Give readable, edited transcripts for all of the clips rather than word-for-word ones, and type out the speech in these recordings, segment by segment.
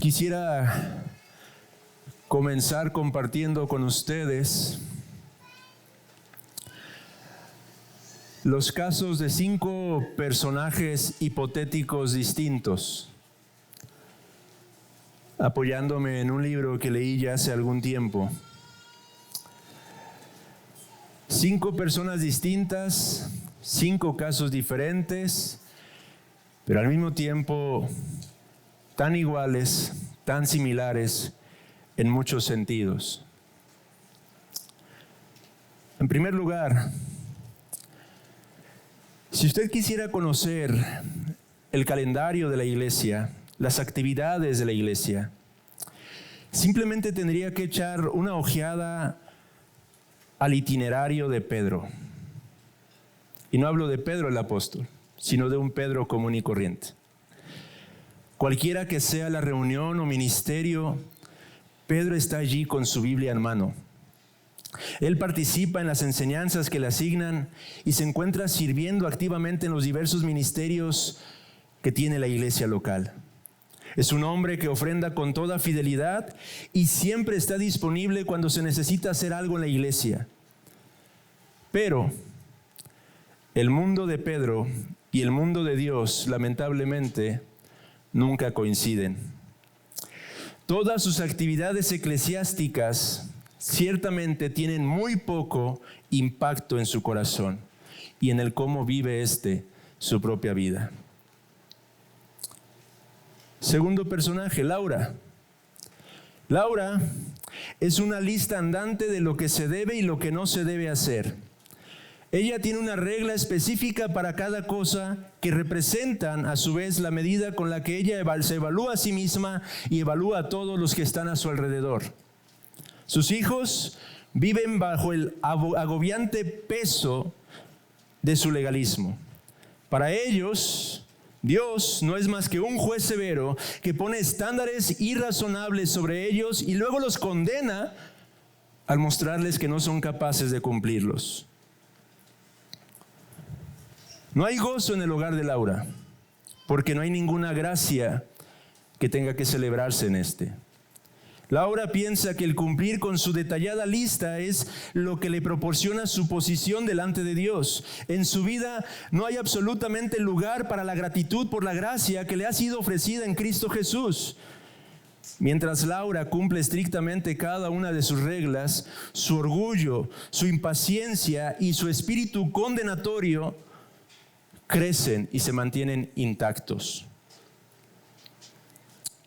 Quisiera comenzar compartiendo con ustedes los casos de 5 personajes hipotéticos distintos, apoyándome en un libro que leí ya hace algún tiempo. 5 personas distintas, 5 casos diferentes, pero al mismo tiempo tan iguales, tan similares en muchos sentidos. En primer lugar, si usted quisiera conocer el calendario de la iglesia, las actividades de la iglesia, simplemente tendría que echar una ojeada al itinerario de Pedro. Y no hablo de Pedro el apóstol, sino de un Pedro común y corriente. Cualquiera que sea la reunión o ministerio, Pedro está allí con su Biblia en mano. Él participa en las enseñanzas que le asignan y se encuentra sirviendo activamente en los diversos ministerios que tiene la iglesia local. Es un hombre que ofrenda con toda fidelidad y siempre está disponible cuando se necesita hacer algo en la iglesia. Pero el mundo de Pedro y el mundo de Dios, lamentablemente, nunca coinciden. Todas sus actividades eclesiásticas ciertamente tienen muy poco impacto en su corazón y en el cómo vive su propia vida. Segundo personaje, Laura. Laura es una lista andante de lo que se debe y lo que no se debe hacer. Ella tiene una regla específica para cada cosa que representan a su vez la medida con la que ella se evalúa a sí misma y evalúa a todos los que están a su alrededor. Sus hijos viven bajo el agobiante peso de su legalismo. Para ellos, Dios no es más que un juez severo que pone estándares irrazonables sobre ellos y luego los condena al mostrarles que no son capaces de cumplirlos. No hay gozo en el hogar de Laura, porque no hay ninguna gracia que tenga que celebrarse en Laura piensa que el cumplir con su detallada lista es lo que le proporciona su posición delante de Dios. En su vida no hay absolutamente lugar para la gratitud por la gracia que le ha sido ofrecida en Cristo Jesús. Mientras Laura cumple estrictamente cada una de sus reglas, su orgullo, su impaciencia y su espíritu condenatorio crecen y se mantienen intactos.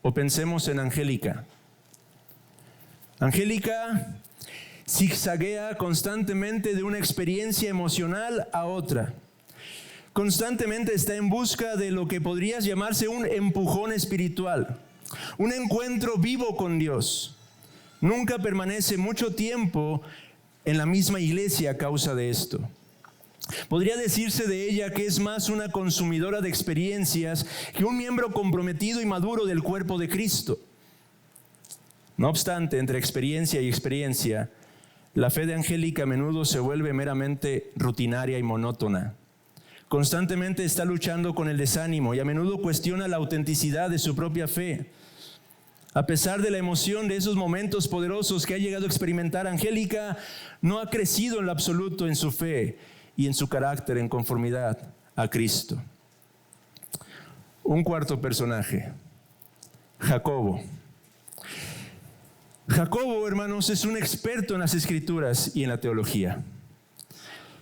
O pensemos en Angélica. Angélica zigzaguea constantemente de una experiencia emocional a otra. Constantemente está en busca de lo que podría llamarse un empujón espiritual, un encuentro vivo con Dios. Nunca permanece mucho tiempo en la misma iglesia a causa de esto. Podría decirse de ella que es más una consumidora de experiencias que un miembro comprometido y maduro del cuerpo de Cristo. No obstante, entre experiencia y experiencia, la fe de Angélica a menudo se vuelve meramente rutinaria y monótona. Constantemente está luchando con el desánimo y a menudo cuestiona la autenticidad de su propia fe. A pesar de la emoción de esos momentos poderosos que ha llegado a experimentar, Angélica no ha crecido en lo absoluto en su fe y en su carácter en conformidad a Cristo. Un cuarto personaje, Jacobo. Jacobo, hermanos, es un experto en las Escrituras y en la teología.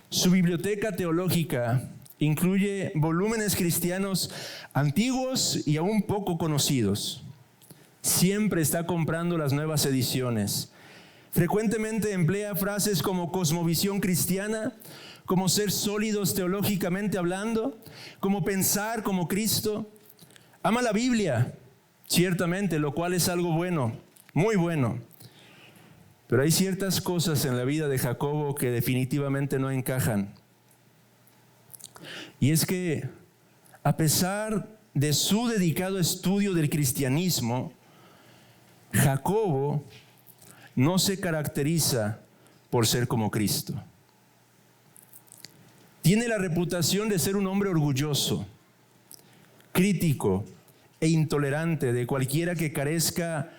Su biblioteca teológica incluye volúmenes cristianos antiguos y aún poco conocidos. Siempre está comprando las nuevas ediciones. Frecuentemente emplea frases como cosmovisión cristiana, como ser sólidos teológicamente hablando, como pensar como Cristo. Ama la Biblia, ciertamente, lo cual es algo bueno, muy bueno. Pero hay ciertas cosas en la vida de Jacobo que definitivamente no encajan. Y es que, a pesar de su dedicado estudio del cristianismo, Jacobo no se caracteriza por ser como Cristo. Tiene la reputación de ser un hombre orgulloso, crítico e intolerante de cualquiera que carezca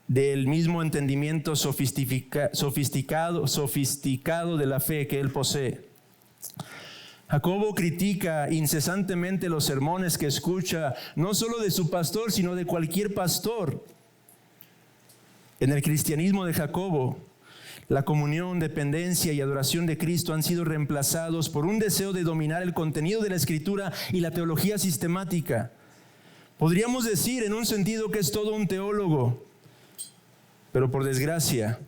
del mismo entendimiento sofisticado de la fe que él posee. Jacobo critica incesantemente los sermones que escucha, no solo de su pastor, sino de cualquier pastor. En el cristianismo de Jacobo, la comunión, dependencia y adoración de Cristo han sido reemplazados por un deseo de dominar el contenido de la Escritura y la teología sistemática. Podríamos decir en un sentido que es todo un teólogo, pero por desgracia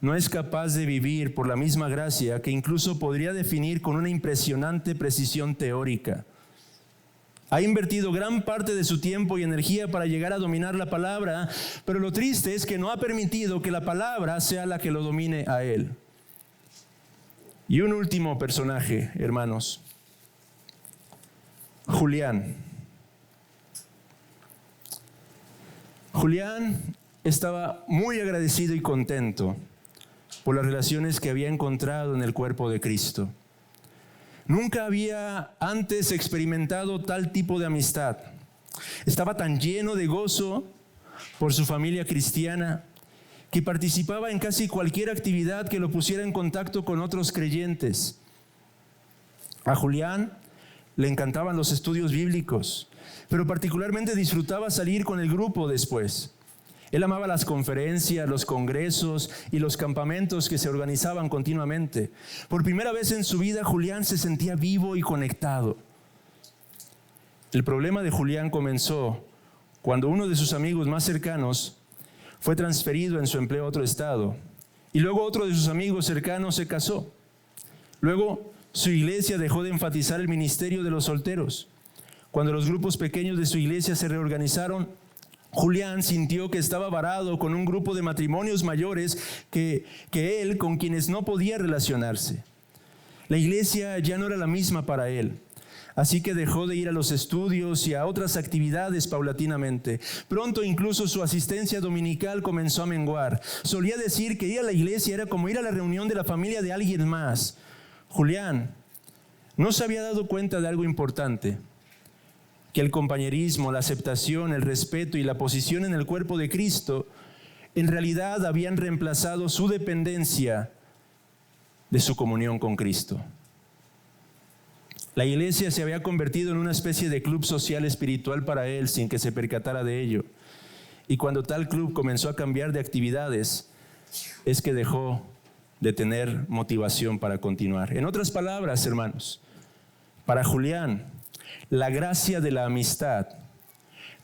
no es capaz de vivir por la misma gracia que incluso podría definir con una impresionante precisión teórica. Ha invertido gran parte de su tiempo y energía para llegar a dominar la palabra, pero lo triste es que no ha permitido que la palabra sea la que lo domine a él. Y un último personaje, hermanos, Julián. Julián estaba muy agradecido y contento por las relaciones que había encontrado en el cuerpo de Cristo. Nunca había antes experimentado tal tipo de amistad. Estaba tan lleno de gozo por su familia cristiana que participaba en casi cualquier actividad que lo pusiera en contacto con otros creyentes. A Julián le encantaban los estudios bíblicos, pero particularmente disfrutaba salir con el grupo después. Él amaba las conferencias, los congresos y los campamentos que se organizaban continuamente. Por primera vez en su vida, Julián se sentía vivo y conectado. El problema de Julián comenzó cuando uno de sus amigos más cercanos fue transferido en su empleo a otro estado. Y luego otro de sus amigos cercanos se casó. Luego su iglesia dejó de enfatizar el ministerio de los solteros. Cuando los grupos pequeños de su iglesia se reorganizaron, Julián sintió que estaba varado con un grupo de matrimonios mayores que él, con quienes no podía relacionarse. La iglesia ya no era la misma para él, así que dejó de ir a los estudios y a otras actividades paulatinamente. Pronto incluso su asistencia dominical comenzó a menguar. Solía decir que ir a la iglesia era como ir a la reunión de la familia de alguien más. Julián no se había dado cuenta de algo importante: que el compañerismo, la aceptación, el respeto y la posición en el cuerpo de Cristo en realidad habían reemplazado su dependencia de su comunión con Cristo. La iglesia se había convertido en una especie de club social espiritual para él sin que se percatara de ello. Y cuando tal club comenzó a cambiar de actividades, es que dejó de tener motivación para continuar. En otras palabras, hermanos, para Julián, la gracia de la amistad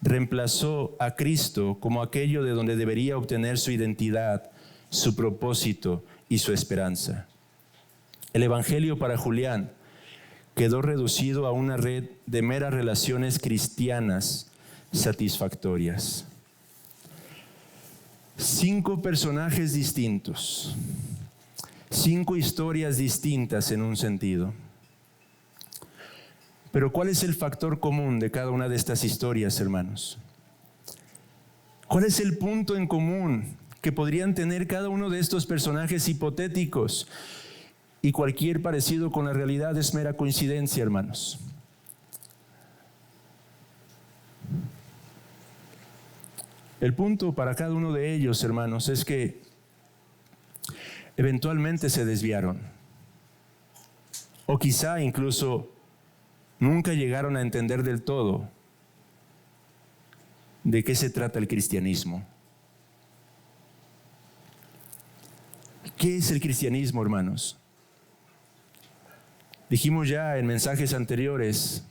reemplazó a Cristo como aquello de donde debería obtener su identidad, su propósito y su esperanza. El evangelio para Julián quedó reducido a una red de meras relaciones cristianas satisfactorias. 5 personajes distintos, 5 historias distintas en un sentido. Pero ¿cuál es el factor común de cada una de estas historias, hermanos? ¿Cuál es el punto en común que podrían tener cada uno de estos personajes hipotéticos? Y cualquier parecido con la realidad es mera coincidencia, hermanos. El punto para cada uno de ellos, hermanos, es que eventualmente se desviaron. O quizá incluso nunca llegaron a entender del todo de qué se trata el cristianismo. ¿Qué es el cristianismo, hermanos? Dijimos ya en mensajes anteriores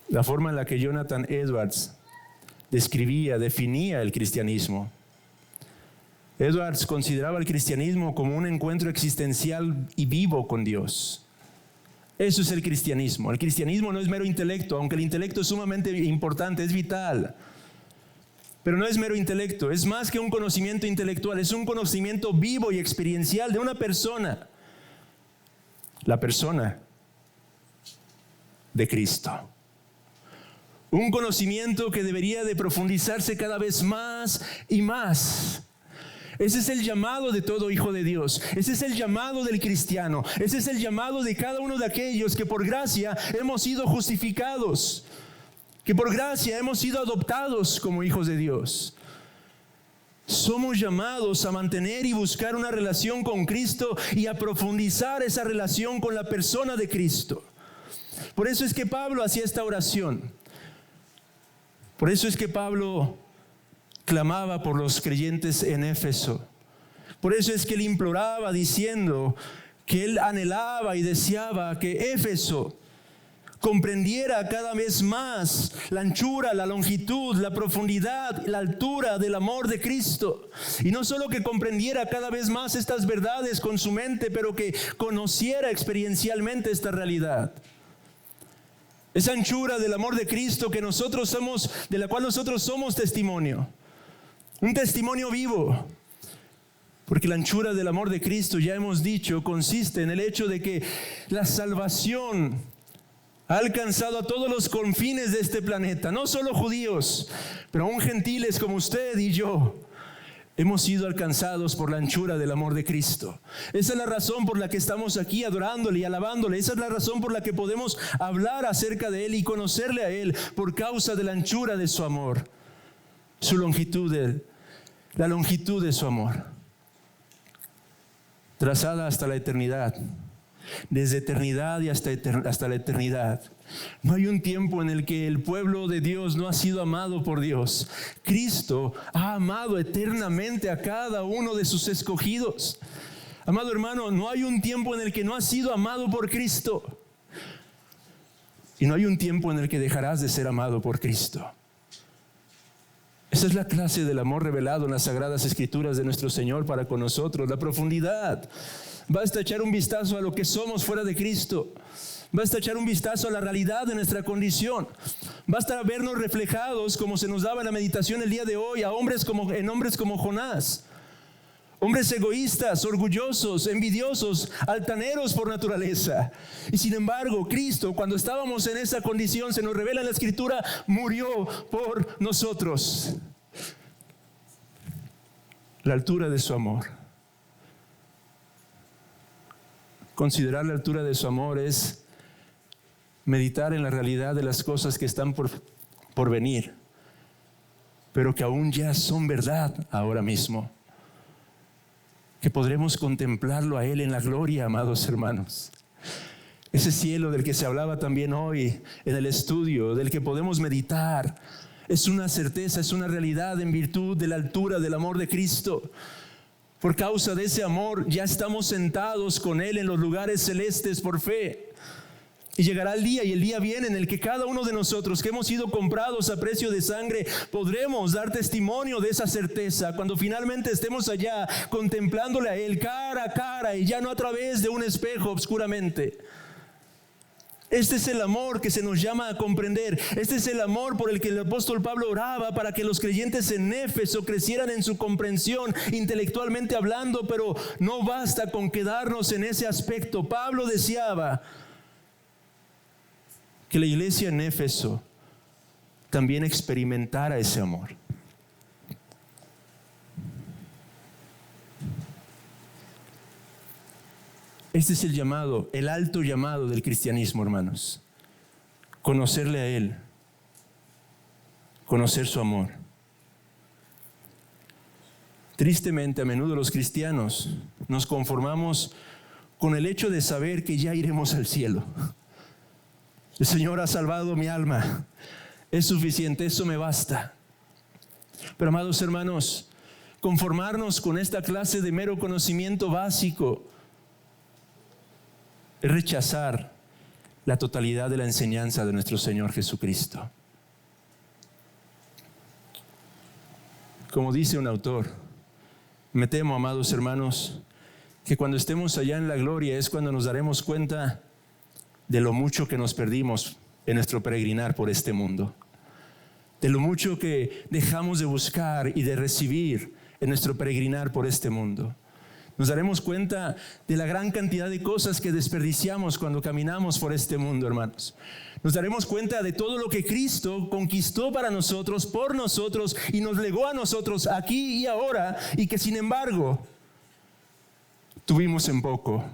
la forma en la que Jonathan Edwards definía el cristianismo. Edwards consideraba el cristianismo como un encuentro existencial y vivo con Dios. Eso es el cristianismo. El cristianismo no es mero intelecto, aunque el intelecto es sumamente importante, es vital. Pero no es mero intelecto, es más que un conocimiento intelectual, es un conocimiento vivo y experiencial de una persona. La persona de Cristo. Un conocimiento que debería de profundizarse cada vez más y más. Ese es el llamado de todo hijo de Dios. Ese es el llamado del cristiano. Ese es el llamado de cada uno de aquellos que por gracia hemos sido justificados. que por gracia hemos sido adoptados como hijos de Dios. Somos llamados a mantener y buscar una relación con Cristo y a profundizar esa relación con la persona de Cristo. Por eso es que Pablo hacía esta oración. Por eso es que Pablo clamaba por los creyentes en Éfeso. Por eso es que él imploraba diciendo que él anhelaba y deseaba que Éfeso comprendiera cada vez más la anchura, la longitud, la profundidad, la altura del amor de Cristo. Y no solo que comprendiera cada vez más estas verdades con su mente, pero que conociera experiencialmente esta realidad. Esa anchura del amor de Cristo que nosotros somos, de la cual nosotros somos testimonio. Un testimonio vivo. Porque la anchura del amor de Cristo, ya hemos dicho, consiste en el hecho de que la salvación ha alcanzado a todos los confines de este planeta, no solo judíos, pero aún gentiles como usted y yo. Hemos sido alcanzados por la anchura del amor de Cristo. Esa es la razón por la que estamos aquí adorándole y alabándole. Esa es la razón por la que podemos hablar acerca de Él y conocerle a Él, por causa de la anchura de su amor, su longitud, la longitud de su amor, trazada hasta la eternidad. Desde eternidad y hasta la eternidad. No hay un tiempo en el que el pueblo de Dios no ha sido amado por Dios. Cristo ha amado eternamente a cada uno de sus escogidos. Amado hermano, no hay un tiempo en el que no has sido amado por Cristo. Y no hay un tiempo en el que dejarás de ser amado por Cristo. Esa es la clase del amor revelado en las Sagradas Escrituras de nuestro Señor para con nosotros, la profundidad. Basta echar un vistazo a lo que somos fuera de Cristo. Basta echar un vistazo a la realidad de nuestra condición. Basta vernos reflejados, como se nos daba en la meditación el día de hoy, en hombres como Jonás. Hombres egoístas, orgullosos, envidiosos, altaneros por naturaleza. Y sin embargo, Cristo, cuando estábamos en esa condición, se nos revela en la Escritura, murió por nosotros. La altura de su amor. Considerar la altura de su amor es meditar en la realidad de las cosas que están por venir, pero que aún ya son verdad ahora mismo. Que podremos contemplarlo a Él en la gloria, amados hermanos. Ese cielo del que se hablaba también hoy en el estudio, del que podemos meditar, es una certeza, es una realidad en virtud de la altura del amor de Cristo. Por causa de ese amor ya estamos sentados con Él en los lugares celestes por fe. Y llegará el día, y el día viene, en el que cada uno de nosotros que hemos sido comprados a precio de sangre podremos dar testimonio de esa certeza cuando finalmente estemos allá contemplándole a Él cara a cara y ya no a través de un espejo obscuramente. Este es el amor que se nos llama a comprender. Este es el amor por el que el apóstol Pablo oraba para que los creyentes en Éfeso crecieran en su comprensión intelectualmente hablando, pero no basta con quedarnos en ese aspecto. Pablo deseaba que la iglesia en Éfeso también experimentara ese amor. Este es el llamado, el alto llamado del cristianismo, hermanos. Conocerle a Él, conocer su amor. Tristemente, a menudo los cristianos nos conformamos con el hecho de saber que ya iremos al cielo. El Señor ha salvado mi alma. Es suficiente, eso me basta. Pero, amados hermanos, conformarnos con esta clase de mero conocimiento básico es rechazar la totalidad de la enseñanza de nuestro Señor Jesucristo. Como dice un autor, me temo, amados hermanos, que cuando estemos allá en la gloria es cuando nos daremos cuenta de lo mucho que nos perdimos en nuestro peregrinar por este mundo, de lo mucho que dejamos de buscar y de recibir en nuestro peregrinar por este mundo. Nos daremos cuenta de la gran cantidad de cosas que desperdiciamos cuando caminamos por este mundo, hermanos. Nos daremos cuenta de todo lo que Cristo conquistó para nosotros, por nosotros, y nos legó a nosotros aquí y ahora, y que sin embargo tuvimos en poco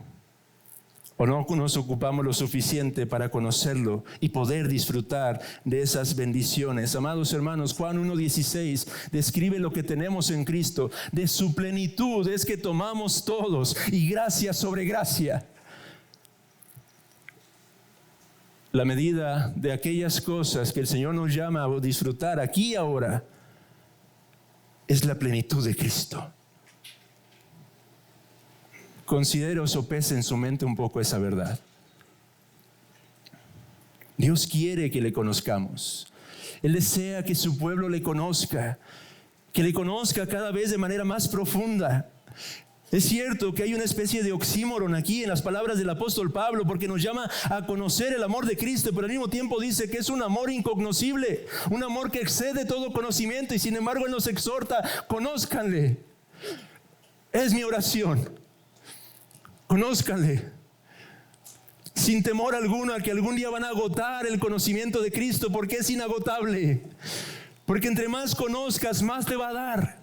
¿O no nos ocupamos lo suficiente para conocerlo y poder disfrutar de esas bendiciones? Amados hermanos, Juan 1:16 describe lo que tenemos en Cristo. De su plenitud es que tomamos todos, y gracia sobre gracia. La medida de aquellas cosas que el Señor nos llama a disfrutar aquí y ahora es la plenitud de Cristo. Considere o sopese en su mente un poco esa verdad. Dios quiere que le conozcamos. Él desea que su pueblo le conozca, que le conozca cada vez de manera más profunda. Es cierto que hay una especie de oxímoron aquí en las palabras del apóstol Pablo, porque nos llama a conocer el amor de Cristo, pero al mismo tiempo dice que es un amor incognoscible, un amor que excede todo conocimiento, y sin embargo Él nos exhorta: conózcanle. Es mi oración. Conózcanle, sin temor alguno a que algún día van a agotar el conocimiento de Cristo, porque es inagotable. Porque entre más conozcas, más te va a dar.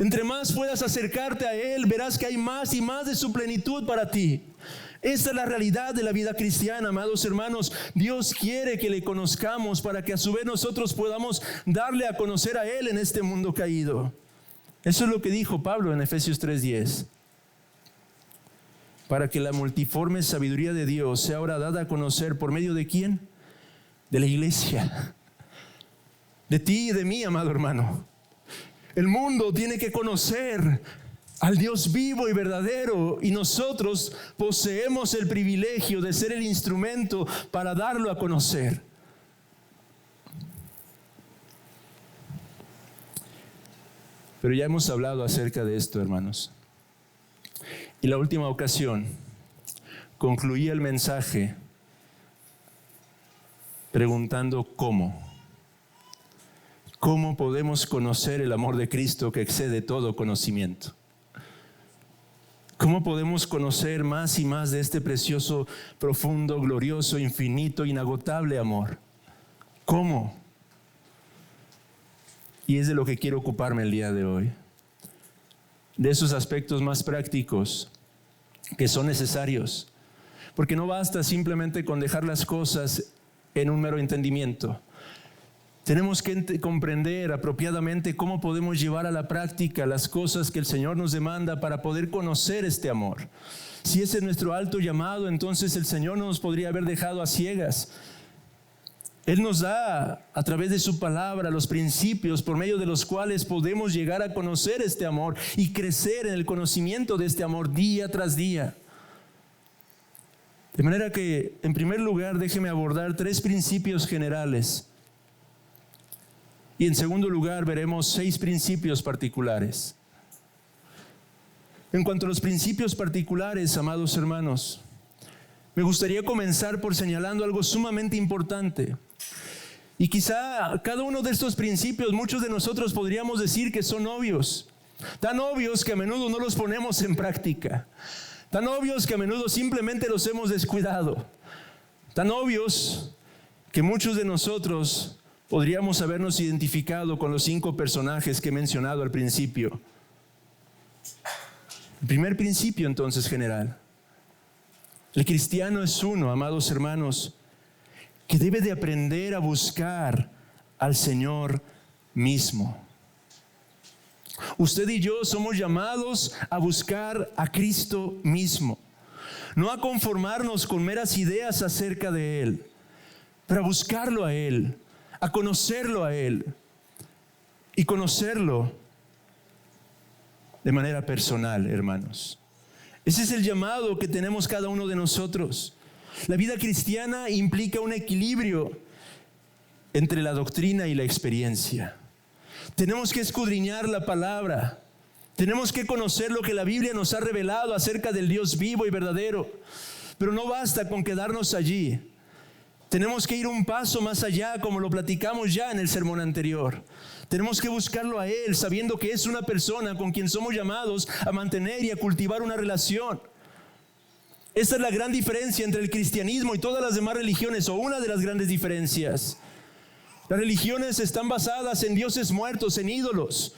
Entre más puedas acercarte a Él, verás que hay más y más de su plenitud para ti. Esta es la realidad de la vida cristiana, amados hermanos. Dios quiere que le conozcamos para que a su vez nosotros podamos darle a conocer a Él en este mundo caído. Eso es lo que dijo Pablo en Efesios 3:10. Para que la multiforme sabiduría de Dios sea ahora dada a conocer por medio de ¿quién? De la iglesia. De ti y de mí, amado hermano. El mundo tiene que conocer al Dios vivo y verdadero, y nosotros poseemos el privilegio de ser el instrumento para darlo a conocer. Pero ya hemos hablado acerca de esto, hermanos. Y la última ocasión concluí el mensaje preguntando cómo. ¿Cómo podemos conocer el amor de Cristo que excede todo conocimiento? ¿Cómo podemos conocer más y más de este precioso, profundo, glorioso, infinito, inagotable amor? ¿Cómo? Y es de lo que quiero ocuparme el día de hoy. De esos aspectos más prácticos que son necesarios. Porque no basta simplemente con dejar las cosas en un mero entendimiento. Tenemos que comprender apropiadamente cómo podemos llevar a la práctica las cosas que el Señor nos demanda para poder conocer este amor. Si ese es nuestro alto llamado, entonces el Señor no nos podría haber dejado a ciegas. Él nos da a través de su palabra los principios por medio de los cuales podemos llegar a conocer este amor y crecer en el conocimiento de este amor día tras día. De manera que, en primer lugar, déjeme abordar 3 principios generales. Y en segundo lugar, veremos 6 principios particulares. En cuanto a los principios particulares, amados hermanos, me gustaría comenzar por señalando algo sumamente importante. Y quizá cada uno de estos principios, muchos de nosotros podríamos decir que son obvios. Tan obvios que a menudo no los ponemos en práctica. Tan obvios que a menudo simplemente los hemos descuidado. Tan obvios que muchos de nosotros podríamos habernos identificado con los 5 personajes que he mencionado al principio. El primer principio, entonces, general. El cristiano es uno, amados hermanos, que debe de aprender a buscar al Señor mismo. Usted y yo somos llamados a buscar a Cristo mismo. No a conformarnos con meras ideas acerca de Él, pero a buscarlo a Él, a conocerlo a Él y conocerlo de manera personal, hermanos. Ese es el llamado que tenemos cada uno de nosotros. La vida cristiana implica un equilibrio entre la doctrina y la experiencia. Tenemos que escudriñar la palabra. Tenemos que conocer lo que la Biblia nos ha revelado acerca del Dios vivo y verdadero. Pero no basta con quedarnos allí. Tenemos que ir un paso más allá, como lo platicamos ya en el sermón anterior. Tenemos que buscarlo a Él, sabiendo que es una persona con quien somos llamados a mantener y a cultivar una relación. Esta es la gran diferencia entre el cristianismo y todas las demás religiones, o una de las grandes diferencias. Las religiones están basadas en dioses muertos, en ídolos.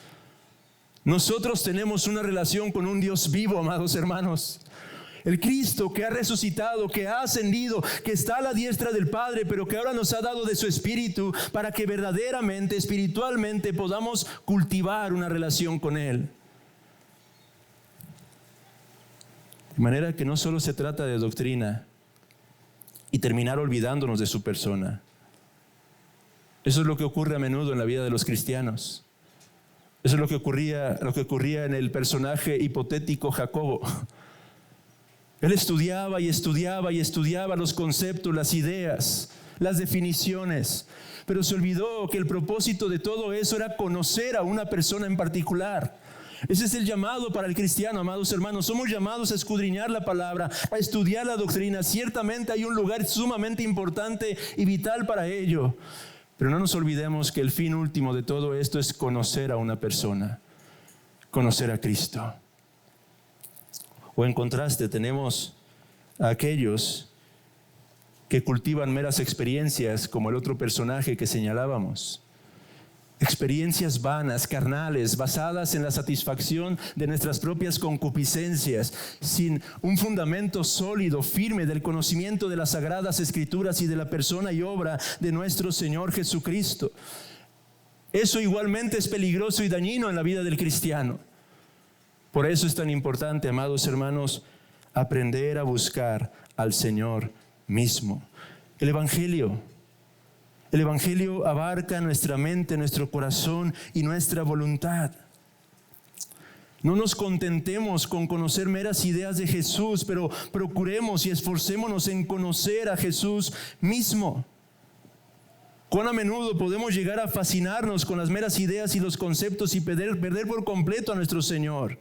Nosotros tenemos una relación con un Dios vivo, amados hermanos. El Cristo que ha resucitado, que ha ascendido, que está a la diestra del Padre, pero que ahora nos ha dado de su Espíritu para que verdaderamente, espiritualmente podamos cultivar una relación con Él. De manera que no solo se trata de doctrina y terminar olvidándonos de su persona. Eso es lo que ocurre a menudo en la vida de los cristianos. Eso es lo que ocurría en el personaje hipotético Jacobo. Él estudiaba y estudiaba y estudiaba los conceptos, las ideas, las definiciones, pero se olvidó que el propósito de todo eso era conocer a una persona en particular. Ese es el llamado para el cristiano, amados hermanos. Somos llamados a escudriñar la palabra, a estudiar la doctrina. Ciertamente hay un lugar sumamente importante y vital para ello. Pero no nos olvidemos que el fin último de todo esto es conocer a una persona, conocer a Cristo. O en contraste tenemos a aquellos que cultivan meras experiencias, como el otro personaje que señalábamos. Experiencias vanas, carnales, basadas en la satisfacción de nuestras propias concupiscencias, sin un fundamento sólido, firme del conocimiento de las Sagradas Escrituras y de la persona y obra de nuestro Señor Jesucristo. Eso igualmente es peligroso y dañino en la vida del cristiano. Por eso es tan importante, amados hermanos, aprender a buscar al Señor mismo. El Evangelio abarca nuestra mente, nuestro corazón y nuestra voluntad. No nos contentemos con conocer meras ideas de Jesús, pero procuremos y esforcémonos en conocer a Jesús mismo. Cuán a menudo podemos llegar a fascinarnos con las meras ideas y los conceptos y perder por completo a nuestro Señor.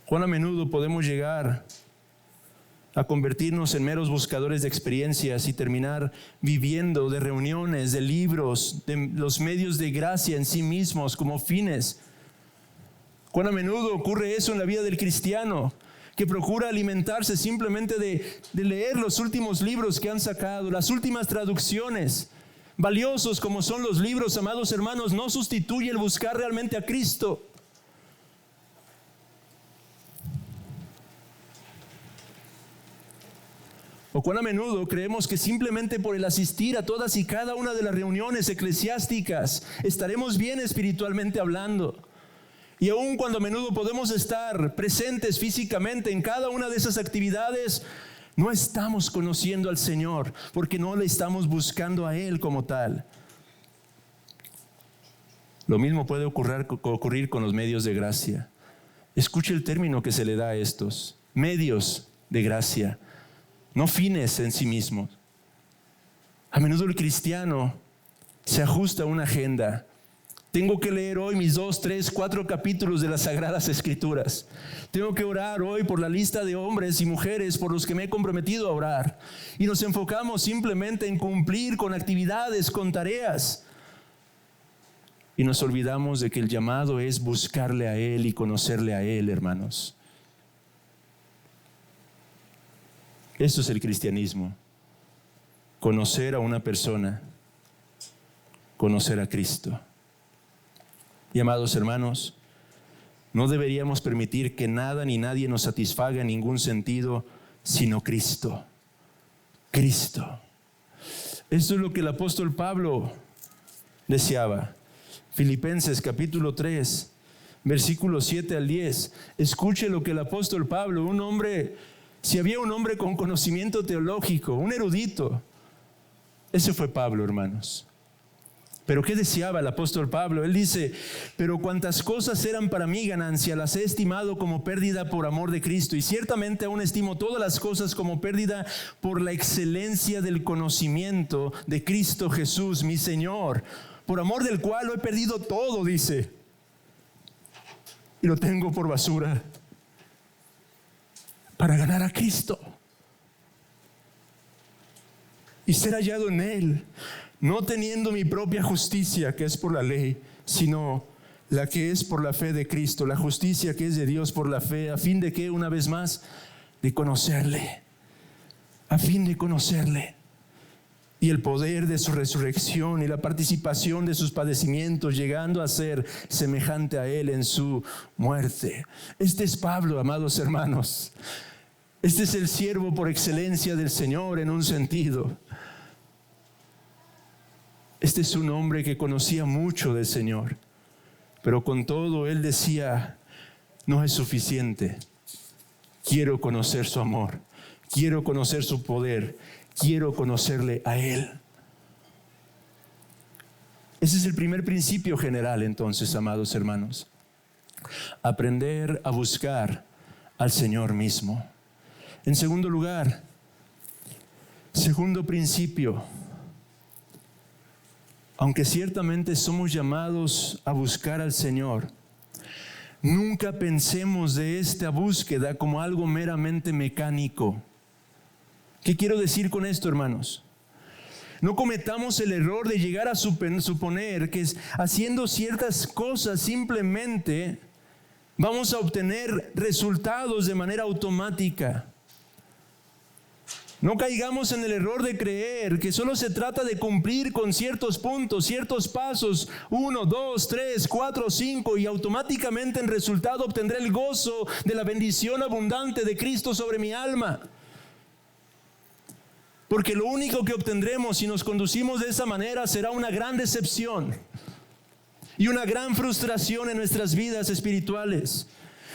Cuán a menudo podemos llegar a convertirnos en meros buscadores de experiencias y terminar viviendo de reuniones, de libros, de los medios de gracia en sí mismos como fines. Cuán a menudo ocurre eso en la vida del cristiano, que procura alimentarse simplemente de leer los últimos libros que han sacado, las últimas traducciones. Valiosos como son los libros, amados hermanos, no sustituye el buscar realmente a Cristo. O cuán a menudo creemos que simplemente por el asistir a todas y cada una de las reuniones eclesiásticas estaremos bien espiritualmente hablando. Y aun cuando a menudo podemos estar presentes físicamente en cada una de esas actividades, no estamos conociendo al Señor porque no le estamos buscando a Él como tal. Lo mismo puede ocurrir con los medios de gracia. Escuche el término que se le da a estos: medios de gracia. No fines en sí mismos. A menudo el cristiano se ajusta a una agenda. Tengo que leer hoy mis 2, 3, 4 capítulos de las Sagradas Escrituras. Tengo que orar hoy por la lista de hombres y mujeres por los que me he comprometido a orar. Y nos enfocamos simplemente en cumplir con actividades, con tareas. Y nos olvidamos de que el llamado es buscarle a Él y conocerle a Él, hermanos. Esto es el cristianismo: conocer a una persona, conocer a Cristo. Y amados hermanos, no deberíamos permitir que nada ni nadie nos satisfaga en ningún sentido sino Cristo. Cristo. Esto es lo que el apóstol Pablo deseaba. Filipenses capítulo 3, versículos 7 al 10. Escuche lo que el apóstol Pablo, un hombre, si había un hombre con conocimiento teológico, un erudito, ese fue Pablo, hermanos. Pero ¿qué deseaba el apóstol Pablo? Él dice: pero cuantas cosas eran para mí ganancia, las he estimado como pérdida por amor de Cristo. Y ciertamente aún estimo todas las cosas como pérdida por la excelencia del conocimiento de Cristo Jesús, mi Señor, por amor del cual lo he perdido todo, dice, y lo tengo por basura para ganar a Cristo y ser hallado en Él, no teniendo mi propia justicia, que es por la ley, sino la que es por la fe de Cristo, la justicia que es de Dios por la fe, a fin de que, una vez más, de conocerle, a fin de conocerle. y el poder de su resurrección y la participación de sus padecimientos, llegando a ser semejante a Él en su muerte. Este es Pablo, amados hermanos. Este es el siervo por excelencia del Señor en un sentido. Este es un hombre que conocía mucho del Señor, pero con todo él decía, no es suficiente. Quiero conocer su amor, quiero conocer su poder, quiero conocerle a Él. Ese es el primer principio general entonces, amados hermanos. Aprender a buscar al Señor mismo. En segundo lugar, segundo principio, aunque ciertamente somos llamados a buscar al Señor, nunca pensemos de esta búsqueda como algo meramente mecánico. ¿Qué quiero decir con esto, hermanos? No cometamos el error de llegar a suponer que haciendo ciertas cosas simplemente vamos a obtener resultados de manera automática. No caigamos en el error de creer que solo se trata de cumplir con ciertos puntos, ciertos pasos, 1, 2, 3, 4, 5, y automáticamente en resultado obtendré el gozo de la bendición abundante de Cristo sobre mi alma. Porque lo único que obtendremos si nos conducimos de esa manera será una gran decepción y una gran frustración en nuestras vidas espirituales.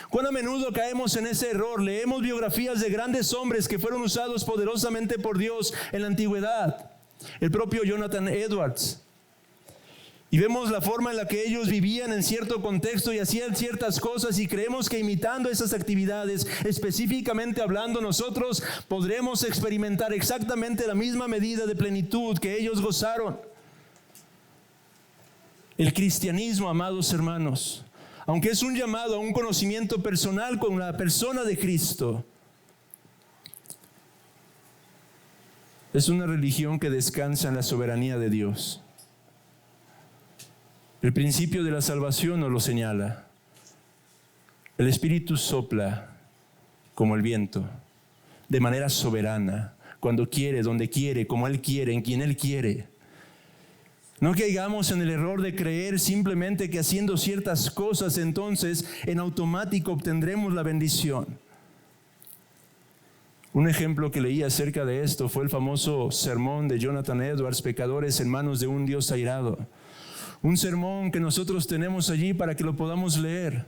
Cuán a menudo caemos en ese error. Leemos biografías de grandes hombres que fueron usados poderosamente por Dios en la antigüedad. El propio Jonathan Edwards. Y vemos la forma en la que ellos vivían en cierto contexto y hacían ciertas cosas, y creemos que imitando esas actividades, específicamente hablando, nosotros podremos experimentar exactamente la misma medida de plenitud que ellos gozaron. El cristianismo, amados hermanos, aunque es un llamado a un conocimiento personal con la persona de Cristo, es una religión que descansa en la soberanía de Dios. El principio de la salvación nos lo señala. El Espíritu sopla como el viento, de manera soberana, cuando quiere, donde quiere, como Él quiere, en quien Él quiere. No caigamos en el error de creer simplemente que haciendo ciertas cosas entonces en automático obtendremos la bendición. Un ejemplo que leí acerca de esto fue el famoso sermón de Jonathan Edwards, Pecadores en manos de un Dios airado. Un sermón que nosotros tenemos allí para que lo podamos leer.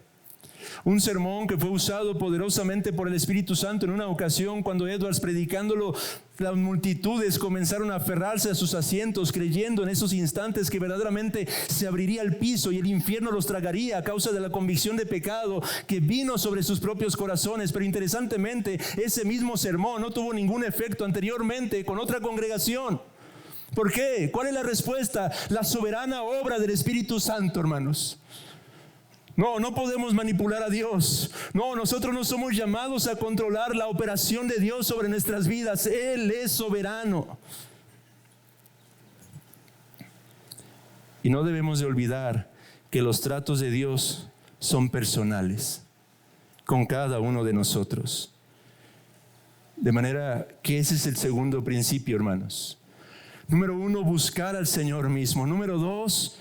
Un sermón que fue usado poderosamente por el Espíritu Santo en una ocasión cuando Edwards, predicándolo, las multitudes comenzaron a aferrarse a sus asientos, creyendo en esos instantes que verdaderamente se abriría el piso y el infierno los tragaría a causa de la convicción de pecado que vino sobre sus propios corazones. Pero interesantemente, ese mismo sermón no tuvo ningún efecto anteriormente con otra congregación. ¿Por qué? ¿Cuál es la respuesta? La soberana obra del Espíritu Santo, hermanos. No podemos manipular a Dios. No, nosotros no somos llamados a controlar la operación de Dios sobre nuestras vidas. Él es soberano. Y no debemos de olvidar que los tratos de Dios son personales con cada uno de nosotros. De manera que ese es el segundo principio, hermanos. Número 1, buscar al Señor mismo. Número 2,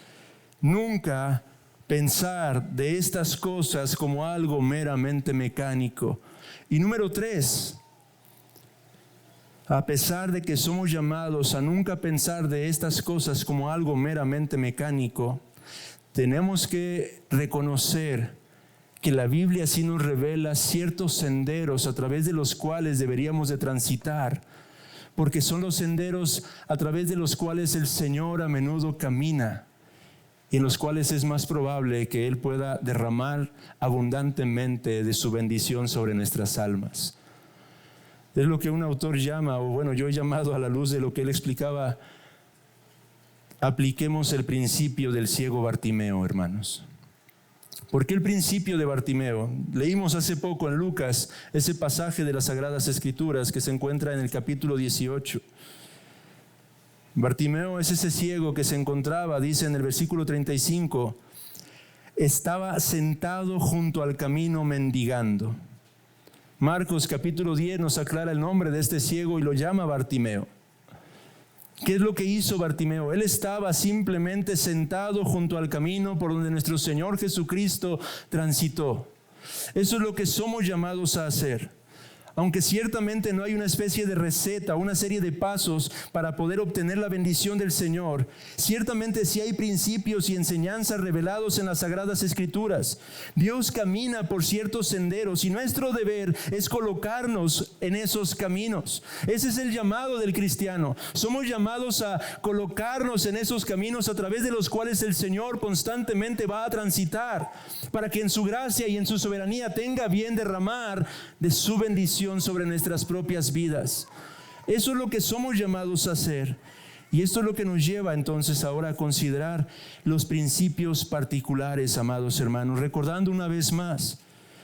nunca pensar de estas cosas como algo meramente mecánico. Y número 3, a pesar de que somos llamados a nunca pensar de estas cosas como algo meramente mecánico, tenemos que reconocer que la Biblia sí nos revela ciertos senderos a través de los cuales deberíamos de transitar, porque son los senderos a través de los cuales el Señor a menudo camina, y en los cuales es más probable que Él pueda derramar abundantemente de su bendición sobre nuestras almas. Es lo que un autor llama, o bueno, yo he llamado, a la luz de lo que él explicaba, apliquemos el principio del ciego Bartimeo, hermanos. ¿Por qué el principio de Bartimeo? Leímos hace poco en Lucas ese pasaje de las Sagradas Escrituras que se encuentra en el capítulo 18. Bartimeo es ese ciego que se encontraba, dice en el versículo 35, estaba sentado junto al camino mendigando. Marcos capítulo 10 nos aclara el nombre de este ciego y lo llama Bartimeo. ¿Qué es lo que hizo Bartimeo? Él estaba simplemente sentado junto al camino por donde nuestro Señor Jesucristo transitó. Eso es lo que somos llamados a hacer. Aunque ciertamente no hay una especie de receta, una serie de pasos para poder obtener la bendición del Señor, ciertamente sí hay principios y enseñanzas revelados en las Sagradas Escrituras. Dios camina por ciertos senderos y nuestro deber es colocarnos en esos caminos. Ese es el llamado del cristiano. Somos llamados a colocarnos en esos caminos a través de los cuales el Señor constantemente va a transitar, para que en su gracia y en su soberanía tenga bien derramar de su bendición sobre nuestras propias vidas. Eso es lo que somos llamados a hacer. Y esto es lo que nos lleva entonces ahora a considerar los principios particulares, amados hermanos, recordando una vez más,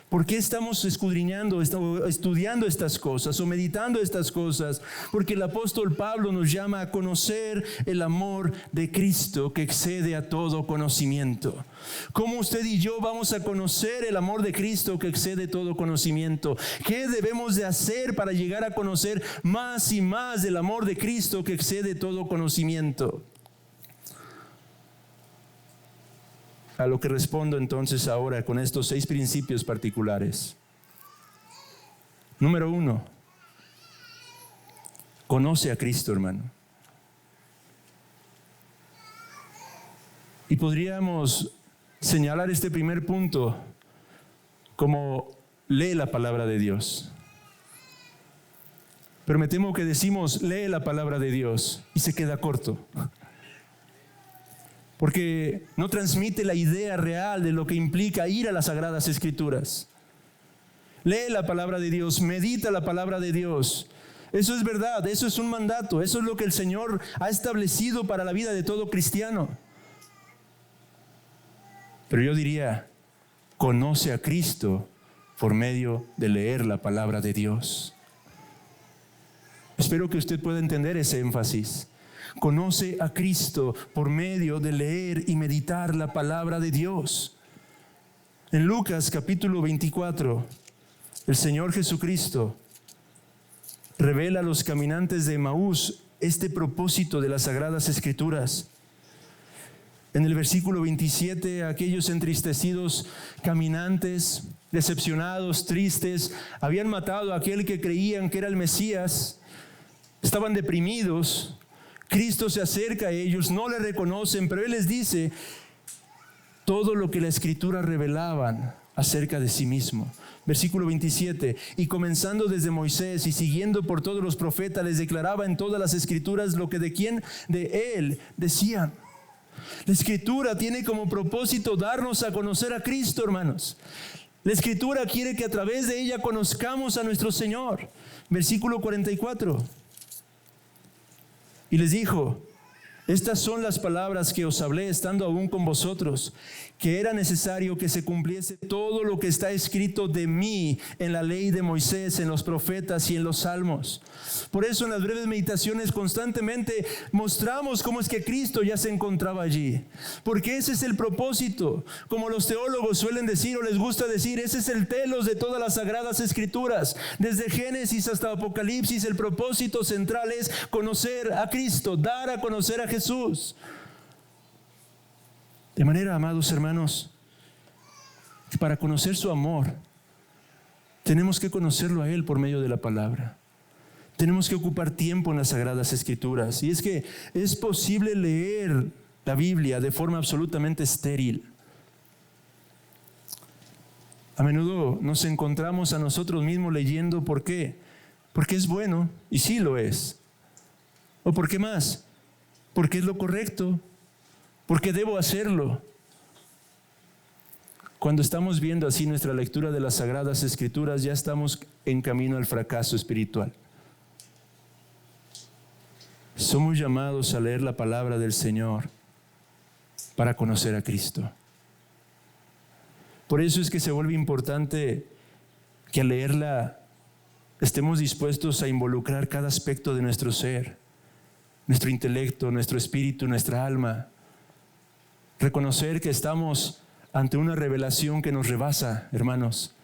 ¿por qué estamos escudriñando, estudiando estas cosas o meditando estas cosas? Porque el apóstol Pablo nos llama a conocer el amor de Cristo que excede a todo conocimiento. ¿Cómo usted y yo vamos a conocer el amor de Cristo que excede todo conocimiento? ¿Qué debemos de hacer para llegar a conocer más y más del amor de Cristo que excede todo conocimiento? A lo que respondo entonces ahora con estos 6 principios particulares. Número 1, conoce a Cristo, hermano. Y podríamos señalar este primer punto como lee la palabra de Dios. Pero me temo que decimos lee la palabra de Dios y se queda corto. Porque no transmite la idea real de lo que implica ir a las Sagradas Escrituras. Lee la palabra de Dios, medita la palabra de Dios. Eso es verdad, eso es un mandato, eso es lo que el Señor ha establecido para la vida de todo cristiano. Pero yo diría, conoce a Cristo por medio de leer la palabra de Dios. Espero que usted pueda entender ese énfasis. Conoce a Cristo por medio de leer y meditar la palabra de Dios. En Lucas capítulo 24, el Señor Jesucristo revela a los caminantes de Emaús este propósito de las Sagradas Escrituras. En el versículo 27, aquellos entristecidos caminantes, decepcionados, tristes, habían matado a aquel que creían que era el Mesías, estaban deprimidos. Cristo se acerca a ellos, no le reconocen, pero Él les dice todo lo que la Escritura revelaban acerca de sí mismo. Versículo 27, y comenzando desde Moisés y siguiendo por todos los profetas, les declaraba en todas las Escrituras lo que de quién, de Él, decían. La Escritura tiene como propósito darnos a conocer a Cristo, hermanos. La Escritura quiere que a través de ella conozcamos a nuestro Señor. Versículo 44. Y les dijo, estas son las palabras que os hablé estando aún con vosotros, que era necesario que se cumpliese todo lo que está escrito de mí en la ley de Moisés, en los profetas y en los salmos. Por eso en las breves meditaciones constantemente mostramos cómo es que Cristo ya se encontraba allí. Porque ese es el propósito, como los teólogos suelen decir o les gusta decir, ese es el telos de todas las Sagradas Escrituras. Desde Génesis hasta Apocalipsis, el propósito central es conocer a Cristo, dar a conocer a Jesús. De manera, amados hermanos, que para conocer su amor, tenemos que conocerlo a Él por medio de la palabra. Tenemos que ocupar tiempo en las Sagradas Escrituras. Y es que es posible leer la Biblia de forma absolutamente estéril. A menudo nos encontramos a nosotros mismos leyendo ¿por qué? Porque es bueno, y sí lo es. ¿O por qué más? Porque es lo correcto, porque debo hacerlo. Cuando estamos viendo así nuestra lectura de las Sagradas Escrituras, ya estamos en camino al fracaso espiritual. Somos llamados a leer la palabra del Señor para conocer a Cristo. Por eso es que se vuelve importante que al leerla estemos dispuestos a involucrar cada aspecto de nuestro ser, nuestro intelecto, nuestro espíritu, nuestra alma. Reconocer que estamos ante una revelación que nos rebasa, hermanos,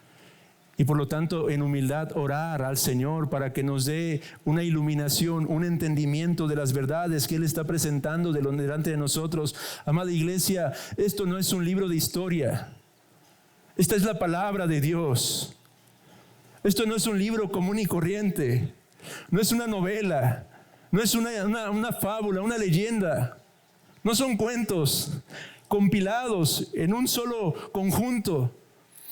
Y por lo tanto, en humildad, orar al Señor para que nos dé una iluminación, un entendimiento de las verdades que Él está presentando delante de nosotros. Amada iglesia, esto no es un libro de historia. Esta es la palabra de Dios. Esto no es un libro común y corriente. No es una novela. No es una fábula, una leyenda. No son cuentos compilados en un solo conjunto.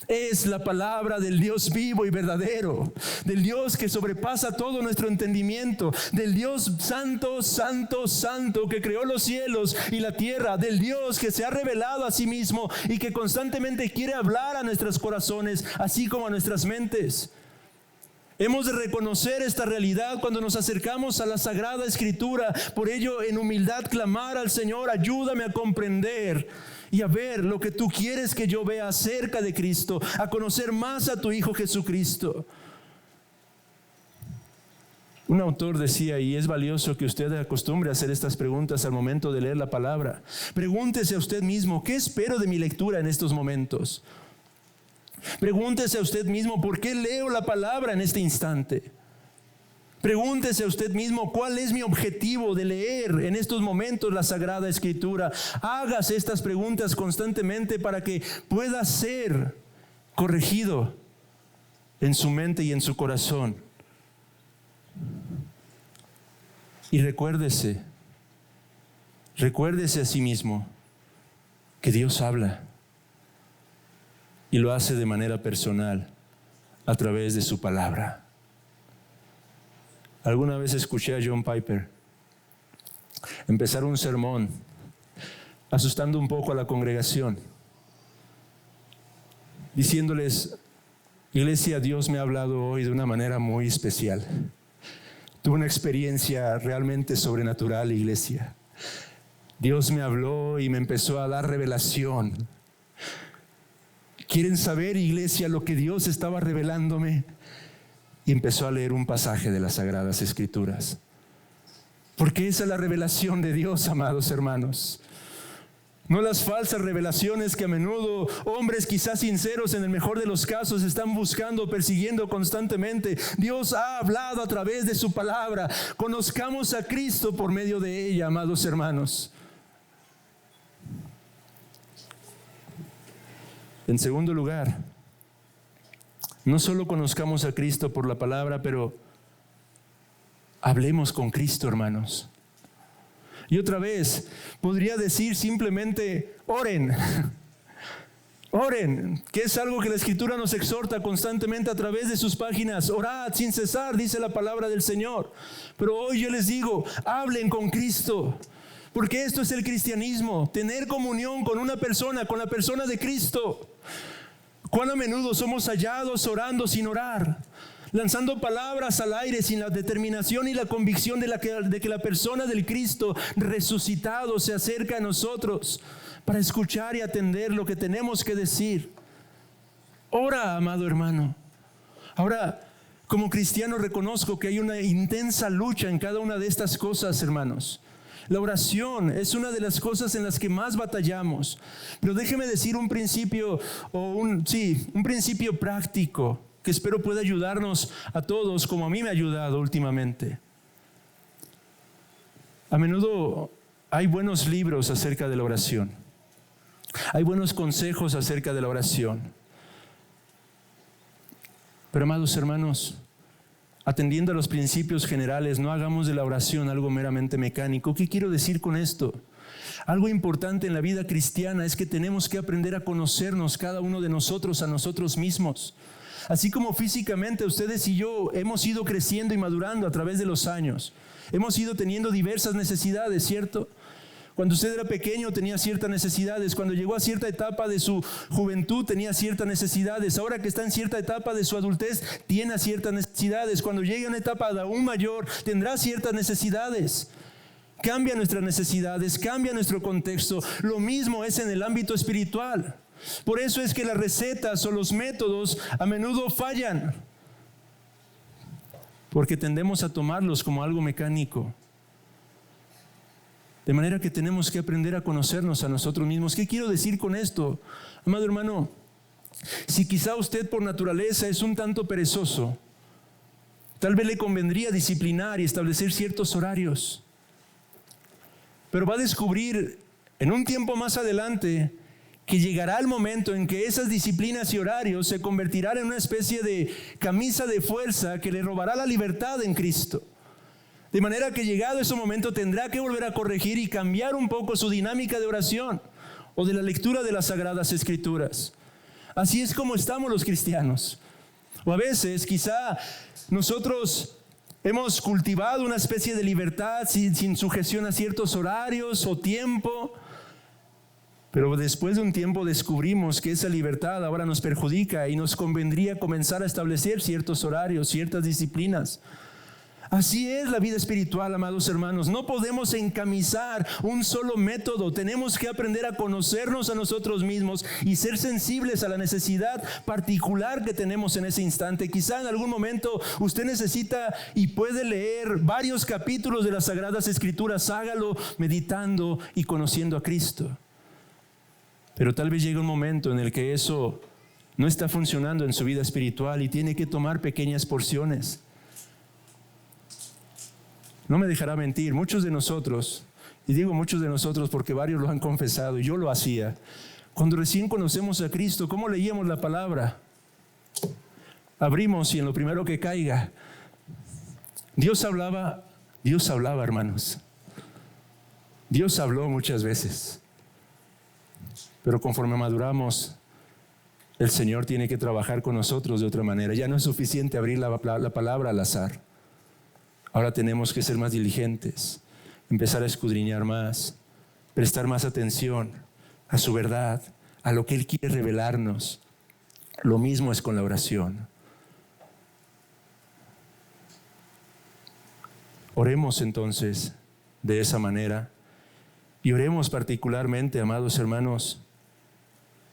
Es la palabra del Dios vivo y verdadero, del Dios que sobrepasa todo nuestro entendimiento, del Dios santo, santo, santo, que creó los cielos y la tierra, del Dios que se ha revelado a sí mismo y que constantemente quiere hablar a nuestros corazones, así como a nuestras mentes. Hemos de reconocer esta realidad cuando nos acercamos a la Sagrada Escritura. Por ello, en humildad, clamar al Señor: ayúdame a comprender y a ver lo que tú quieres que yo vea acerca de Cristo, a conocer más a tu Hijo Jesucristo. Un autor decía, y es valioso que usted acostumbre a hacer estas preguntas al momento de leer la palabra. Pregúntese a usted mismo: ¿qué espero de mi lectura en estos momentos? Pregúntese a usted mismo: ¿por qué leo la palabra en este instante? Pregúntese a usted mismo: ¿cuál es mi objetivo de leer en estos momentos la Sagrada Escritura? Hágase estas preguntas constantemente para que pueda ser corregido en su mente y en su corazón. Y recuérdese a sí mismo que Dios habla. Y lo hace de manera personal, a través de su palabra. Alguna vez escuché a John Piper empezar un sermón, asustando un poco a la congregación, diciéndoles: iglesia, Dios me ha hablado hoy de una manera muy especial. Tuve una experiencia realmente sobrenatural, iglesia. Dios me habló y me empezó a dar revelación. ¿Quieren saber, iglesia, lo que Dios estaba revelándome? Y empezó a leer un pasaje de las Sagradas Escrituras. Porque esa es la revelación de Dios, amados hermanos. No las falsas revelaciones que a menudo hombres quizás sinceros, en el mejor de los casos, están buscando, persiguiendo constantemente. Dios ha hablado a través de su palabra. Conozcamos a Cristo por medio de ella, amados hermanos. En segundo lugar, no solo conozcamos a Cristo por la palabra, pero hablemos con Cristo, hermanos. Y otra vez, podría decir simplemente: oren. Oren, que es algo que la Escritura nos exhorta constantemente a través de sus páginas. Orad sin cesar, dice la palabra del Señor. Pero hoy yo les digo: hablen con Cristo. Porque esto es el cristianismo, tener comunión con una persona, con la persona de Cristo. ¿Cuán a menudo somos hallados orando sin orar? Lanzando palabras al aire sin la determinación y la convicción de que la persona del Cristo resucitado se acerca a nosotros para escuchar y atender lo que tenemos que decir. Ora, amado hermano. Ahora, como cristiano reconozco que hay una intensa lucha en cada una de estas cosas, hermanos. La oración es una de las cosas en las que más batallamos. Pero déjeme decir un principio práctico que espero pueda ayudarnos a todos, como a mí me ha ayudado últimamente. A menudo hay buenos libros acerca de la oración. Hay buenos consejos acerca de la oración. Pero, amados hermanos, atendiendo a los principios generales, no hagamos de la oración algo meramente mecánico. ¿Qué quiero decir con esto? Algo importante en la vida cristiana es que tenemos que aprender a conocernos cada uno de nosotros a nosotros mismos. Así como físicamente ustedes y yo hemos ido creciendo y madurando a través de los años. Hemos ido teniendo diversas necesidades, ¿cierto? Cuando usted era pequeño tenía ciertas necesidades. Cuando llegó a cierta etapa de su juventud tenía ciertas necesidades. Ahora que está en cierta etapa de su adultez tiene ciertas necesidades. Cuando llegue a una etapa de aún mayor tendrá ciertas necesidades. Cambia nuestras necesidades, cambia nuestro contexto. Lo mismo es en el ámbito espiritual. Por eso es que las recetas o los métodos a menudo fallan. Porque tendemos a tomarlos como algo mecánico. De manera que tenemos que aprender a conocernos a nosotros mismos. ¿Qué quiero decir con esto? Amado hermano, Si quizá usted por naturaleza es un tanto perezoso, tal vez le convendría disciplinar y establecer ciertos horarios. Pero va a descubrir en un tiempo más adelante que llegará el momento en que esas disciplinas y horarios se convertirán en una especie de camisa de fuerza que le robará la libertad en Cristo. De manera que llegado ese momento tendrá que volver a corregir y cambiar un poco su dinámica de oración o de la lectura de las Sagradas Escrituras. Así es como estamos los cristianos. O a veces quizá nosotros hemos cultivado una especie de libertad sin sujeción a ciertos horarios o tiempo, pero después de un tiempo descubrimos que esa libertad ahora nos perjudica y nos convendría comenzar a establecer ciertos horarios, ciertas disciplinas. Así es la vida espiritual, amados hermanos. No podemos encamisar un solo método. Tenemos que aprender a conocernos a nosotros mismos y ser sensibles a la necesidad particular que tenemos en ese instante. Quizá en algún momento usted necesita y puede leer varios capítulos de las Sagradas Escrituras. Hágalo meditando y conociendo a Cristo. Pero tal vez llegue un momento en el que eso no está funcionando en su vida espiritual y tiene que tomar pequeñas porciones. No me dejará mentir, muchos de nosotros, y digo muchos de nosotros porque varios lo han confesado, y yo lo hacía. Cuando recién conocemos a Cristo, ¿cómo leíamos la palabra? Abrimos y en lo primero que caiga. Dios hablaba, hermanos. Dios habló muchas veces. Pero conforme maduramos, el Señor tiene que trabajar con nosotros de otra manera. Ya no es suficiente abrir la palabra al azar. Ahora tenemos que ser más diligentes, empezar a escudriñar más, prestar más atención a su verdad, a lo que Él quiere revelarnos. Lo mismo es con la oración. Oremos entonces de esa manera y oremos particularmente, amados hermanos,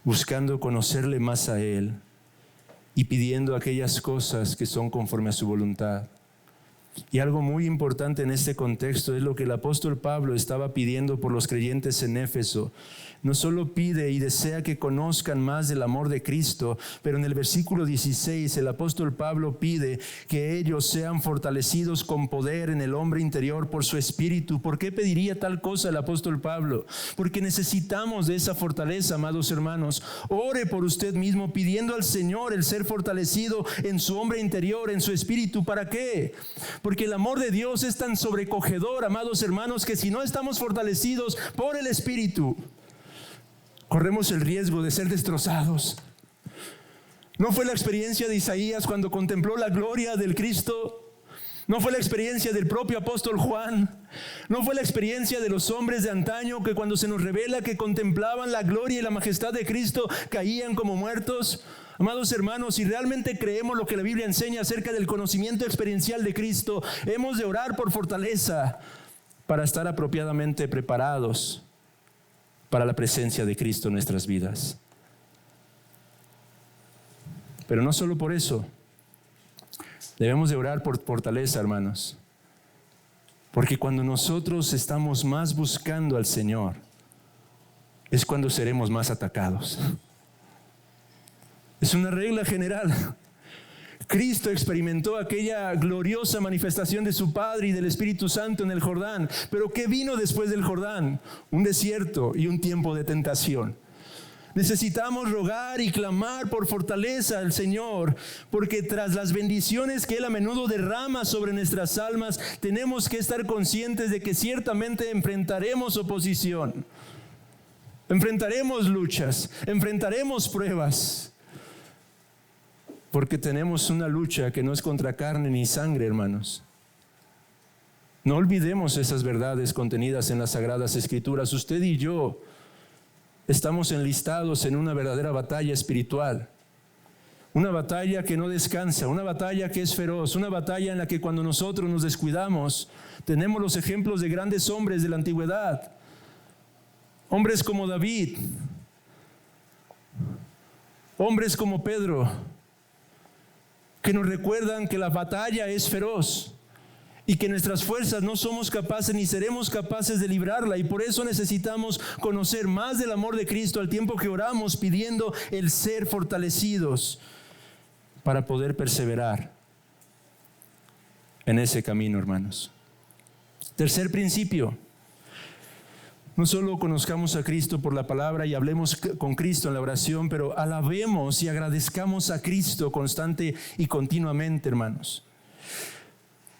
buscando conocerle más a Él y pidiendo aquellas cosas que son conforme a su voluntad. Y algo muy importante en este contexto es lo que el apóstol Pablo estaba pidiendo por los creyentes en Éfeso. No solo pide y desea que conozcan más del amor de Cristo, pero en el versículo 16 el apóstol Pablo pide que ellos sean fortalecidos con poder en el hombre interior por su espíritu. ¿Por qué pediría tal cosa el apóstol Pablo? Porque necesitamos de esa fortaleza, amados hermanos. Ore por usted mismo pidiendo al Señor el ser fortalecido en su hombre interior, en su espíritu. ¿Para qué? Porque el amor de Dios es tan sobrecogedor, amados hermanos, que si no estamos fortalecidos por el espíritu, corremos el riesgo de ser destrozados. ¿No fue la experiencia de Isaías cuando contempló la gloria del Cristo? ¿No fue la experiencia del propio apóstol Juan? ¿No fue la experiencia de los hombres de antaño que cuando se nos revela que contemplaban la gloria y la majestad de Cristo caían como muertos? Amados hermanos, si realmente creemos lo que la Biblia enseña acerca del conocimiento experiencial de Cristo, hemos de orar por fortaleza para estar apropiadamente preparados para la presencia de Cristo en nuestras vidas. Pero no solo por eso, debemos de orar por fortaleza, hermanos, porque cuando nosotros estamos más buscando al Señor, es cuando seremos más atacados. Es una regla general. Cristo experimentó aquella gloriosa manifestación de su Padre y del Espíritu Santo en el Jordán. Pero ¿qué vino después del Jordán? Un desierto y un tiempo de tentación. Necesitamos rogar y clamar por fortaleza al Señor, porque tras las bendiciones que Él a menudo derrama sobre nuestras almas, tenemos que estar conscientes de que ciertamente enfrentaremos oposición, enfrentaremos luchas, enfrentaremos pruebas. Porque tenemos una lucha que no es contra carne ni sangre, hermanos. No olvidemos esas verdades contenidas en las Sagradas Escrituras. Usted y yo estamos enlistados en una verdadera batalla espiritual. Una batalla que no descansa, una batalla que es feroz, una batalla en la que cuando nosotros nos descuidamos, tenemos los ejemplos de grandes hombres de la antigüedad. Hombres como David, hombres como Pedro, que nos recuerdan que la batalla es feroz. y que nuestras fuerzas no somos capaces ni seremos capaces de librarla, y por eso necesitamos conocer más del amor de Cristo al tiempo que oramos pidiendo el ser fortalecidos para poder perseverar en ese camino, hermanos. Tercer principio: no solo conozcamos a Cristo por la palabra y hablemos con Cristo en la oración, pero alabemos y agradezcamos a Cristo constante y continuamente, hermanos.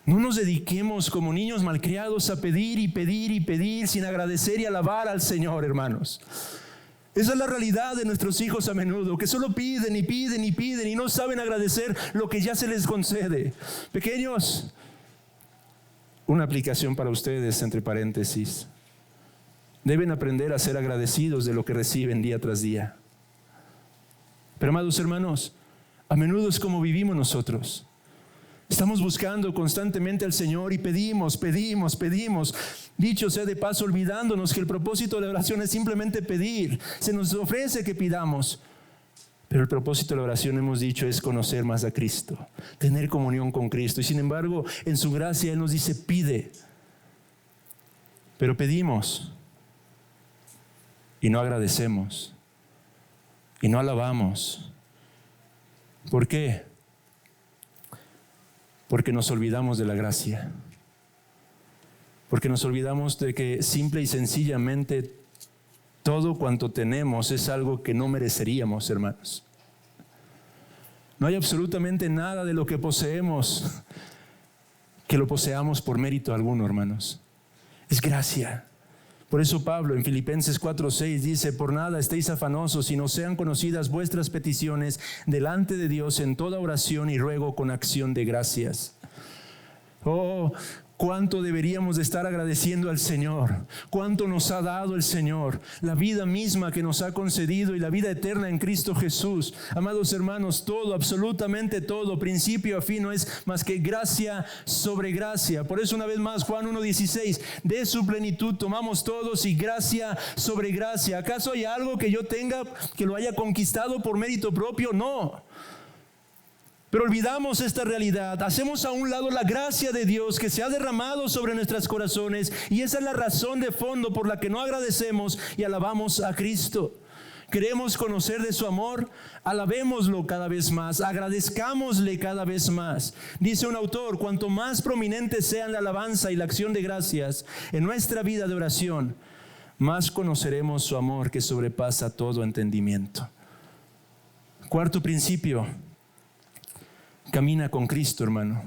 No nos dediquemos como niños malcriados a pedir y pedir y pedir sin agradecer y alabar al Señor, hermanos. Esa es la realidad de nuestros hijos a menudo, que solo piden y piden y piden y no saben agradecer lo que ya se les concede. Pequeños, una aplicación para ustedes, entre paréntesis: deben aprender a ser agradecidos de lo que reciben día tras día. Pero, amados hermanos, a menudo es como vivimos nosotros. Estamos buscando constantemente al Señor y pedimos. Dicho sea de paso, olvidándonos que el propósito de la oración es simplemente pedir. Se nos ofrece que pidamos, pero el propósito de la oración, hemos dicho, es conocer más a Cristo, tener comunión con Cristo. Y sin embargo, en su gracia Él nos dice: pide. Pero pedimos y no agradecemos y no alabamos. ¿Por qué? Porque nos olvidamos de la gracia. Porque nos olvidamos de que simple y sencillamente todo cuanto tenemos es algo que no mereceríamos, hermanos. No hay absolutamente nada de lo que poseemos que lo poseamos por mérito alguno, hermanos. Es gracia. Por eso Pablo en Filipenses 4:6 dice: por nada estéis afanosos, sino sean conocidas vuestras peticiones delante de Dios en toda oración y ruego con acción de gracias. Oh, cuánto deberíamos de estar agradeciendo al Señor, cuánto nos ha dado el Señor, la vida misma que nos ha concedido y la vida eterna en Cristo Jesús. Amados hermanos, todo, absolutamente todo, principio a fin, no es más que gracia sobre gracia. Por eso, una vez más, Juan 1:16: de su plenitud tomamos todos y gracia sobre gracia. ¿Acaso hay algo que yo tenga que lo haya conquistado por mérito propio? No. Pero olvidamos esta realidad, hacemos a un lado la gracia de Dios que se ha derramado sobre nuestros corazones, y esa es la razón de fondo por la que no agradecemos y alabamos a Cristo. Queremos conocer de su amor, alabémoslo cada vez más, agradezcámosle cada vez más. Dice un autor: cuanto más prominentes sean la alabanza y la acción de gracias en nuestra vida de oración, más conoceremos su amor que sobrepasa todo entendimiento. Cuarto principio: camina con Cristo, hermano.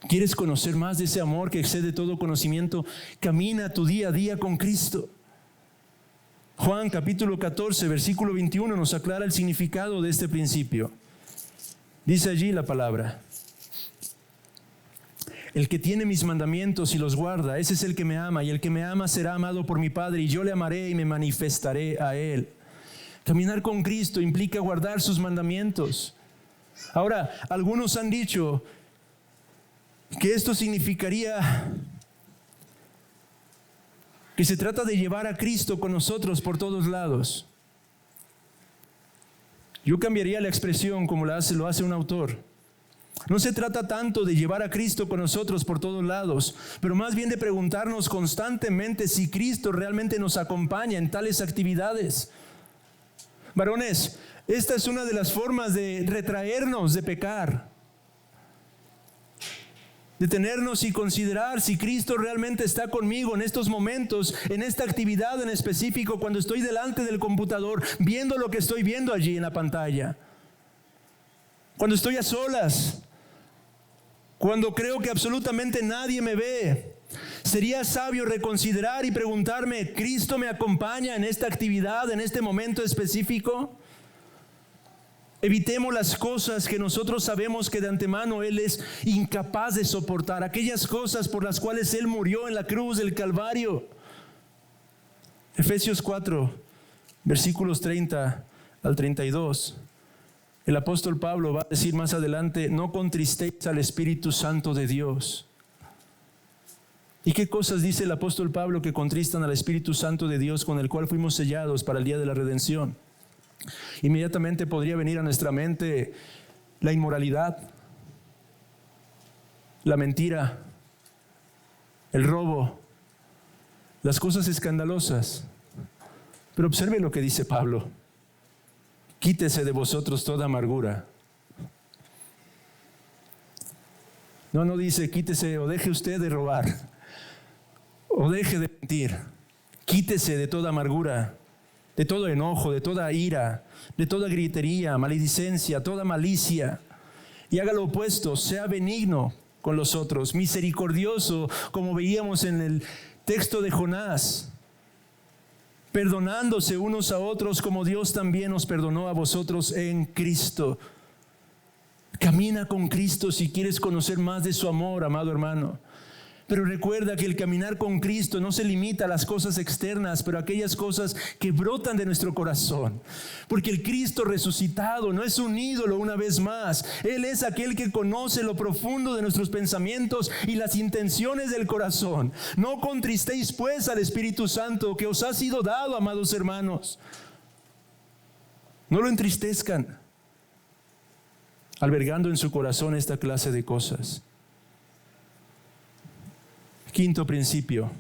¿Quieres conocer más de ese amor que excede todo conocimiento? Camina tu día a día con Cristo. Juan capítulo 14, versículo 21 nos aclara el significado de este principio. Dice allí la palabra: el que tiene mis mandamientos y los guarda, ese es el que me ama, y el que me ama será amado por mi Padre, y yo le amaré y me manifestaré a él. Caminar con Cristo implica guardar sus mandamientos. Ahora, algunos han dicho que esto significaría que se trata de llevar a Cristo con nosotros por todos lados. Yo cambiaría la expresión como lo hace un autor. No se trata tanto de llevar a Cristo con nosotros por todos lados, pero más bien de preguntarnos constantemente si Cristo realmente nos acompaña en tales actividades. Varones, esta es una de las formas de retraernos de pecar. Detenernos y considerar si Cristo realmente está conmigo en estos momentos, en esta actividad en específico, cuando estoy delante del computador, viendo lo que estoy viendo allí en la pantalla. Cuando estoy a solas, cuando creo que absolutamente nadie me ve. Sería sabio reconsiderar y preguntarme: ¿Cristo me acompaña en esta actividad, en este momento específico? Evitemos las cosas que nosotros sabemos que de antemano Él es incapaz de soportar, aquellas cosas por las cuales Él murió en la cruz del Calvario. Efesios 4, versículos 30 al 32. El apóstol Pablo va a decir más adelante: no contristéis al Espíritu Santo de Dios. ¿Y qué cosas dice el apóstol Pablo que contristan al Espíritu Santo de Dios, con el cual fuimos sellados para el día de la redención? Inmediatamente podría venir a nuestra mente la inmoralidad, la mentira, el robo, las cosas escandalosas. Pero observe lo que dice Pablo. Quítese de vosotros toda amargura. No dice quítese o deje usted de robar o deje de mentir. Quítese de toda amargura, de todo enojo, de toda ira, de toda gritería, maledicencia, toda malicia. Y haga lo opuesto, sea benigno con los otros, misericordioso, como veíamos en el texto de Jonás, perdonándose unos a otros como Dios también os perdonó a vosotros en Cristo. Camina con Cristo si quieres conocer más de su amor, amado hermano. Pero recuerda que el caminar con Cristo no se limita a las cosas externas, pero a aquellas cosas que brotan de nuestro corazón. Porque el Cristo resucitado no es un ídolo una vez más. Él es aquel que conoce lo profundo de nuestros pensamientos y las intenciones del corazón. No contristéis pues al Espíritu Santo que os ha sido dado, amados hermanos. No lo entristezcan, albergando en su corazón esta clase de cosas. Quinto principio,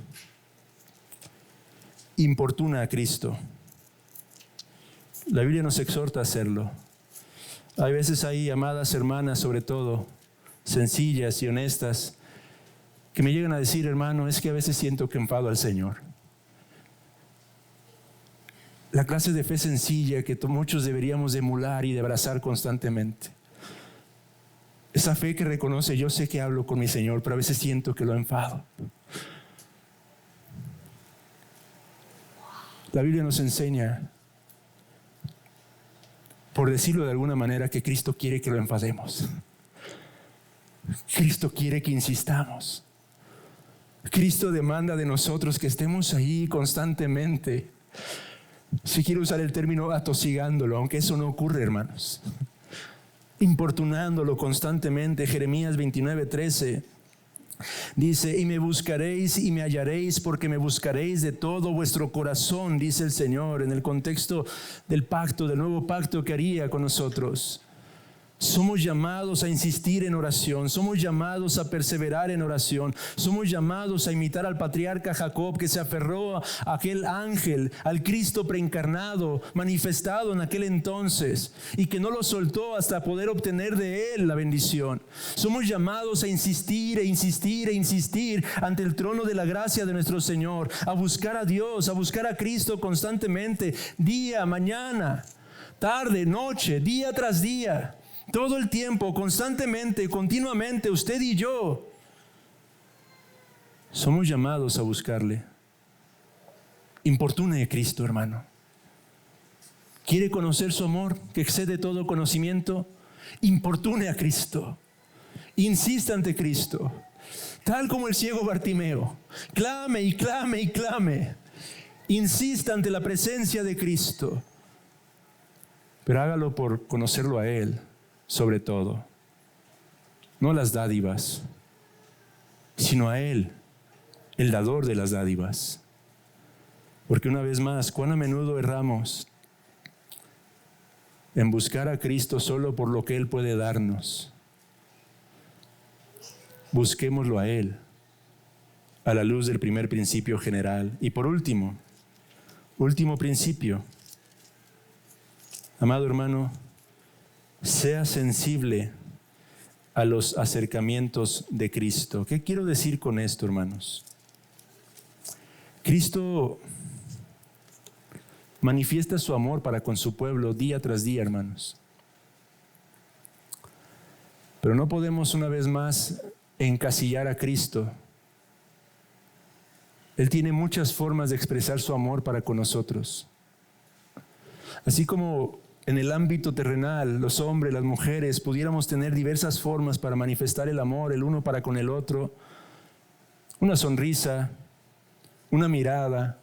importuna a Cristo. La Biblia nos exhorta a hacerlo. Hay veces ahí, amadas hermanas, sobre todo, sencillas y honestas, que me llegan a decir, hermano, es que a veces siento que enfado al Señor. La clase de fe sencilla que muchos deberíamos de emular y de abrazar constantemente. Esa fe que reconoce, yo sé que hablo con mi Señor, pero a veces siento que lo enfado. La Biblia nos enseña, por decirlo de alguna manera, que Cristo quiere que lo enfademos. Cristo quiere que insistamos. Cristo demanda de nosotros que estemos ahí constantemente. Si quiero usar el término atosigándolo, aunque eso no ocurre, hermanos. Importunándolo constantemente. Jeremías 29:13 dice, y me buscaréis y me hallaréis porque me buscaréis de todo vuestro corazón, dice el Señor, en el contexto del pacto, del nuevo pacto que haría con nosotros. Somos llamados a insistir en oración, somos llamados a perseverar en oración, somos llamados a imitar al patriarca Jacob, que se aferró a aquel ángel, al Cristo preencarnado, manifestado en aquel entonces, y que no lo soltó hasta poder obtener de él la bendición. Somos llamados a insistir e insistir e insistir ante el trono de la gracia de nuestro Señor, a buscar a Dios, a buscar a Cristo constantemente, día, mañana, tarde, noche, día tras día. Todo el tiempo, constantemente, continuamente, usted y yo somos llamados a buscarle. Importune a Cristo, hermano. ¿Quiere conocer su amor que excede todo conocimiento? Importune a Cristo. Insista ante Cristo. Tal como el ciego Bartimeo. Clame y clame y clame. Insista ante la presencia de Cristo. Pero hágalo por conocerlo a Él. Sobre todo, no las dádivas, sino a Él, el dador de las dádivas. Porque una vez más, cuán a menudo erramos en buscar a Cristo solo por lo que Él puede darnos. Busquémoslo a Él, a la luz del primer principio general. Y por último principio, amado hermano, sea sensible a los acercamientos de Cristo. ¿Qué quiero decir con esto, hermanos? Cristo manifiesta su amor para con su pueblo día tras día, hermanos. Pero no podemos una vez más encasillar a Cristo. Él tiene muchas formas de expresar su amor para con nosotros. Así como en el ámbito terrenal, los hombres, las mujeres, pudiéramos tener diversas formas para manifestar el amor el uno para con el otro. Una sonrisa, una mirada,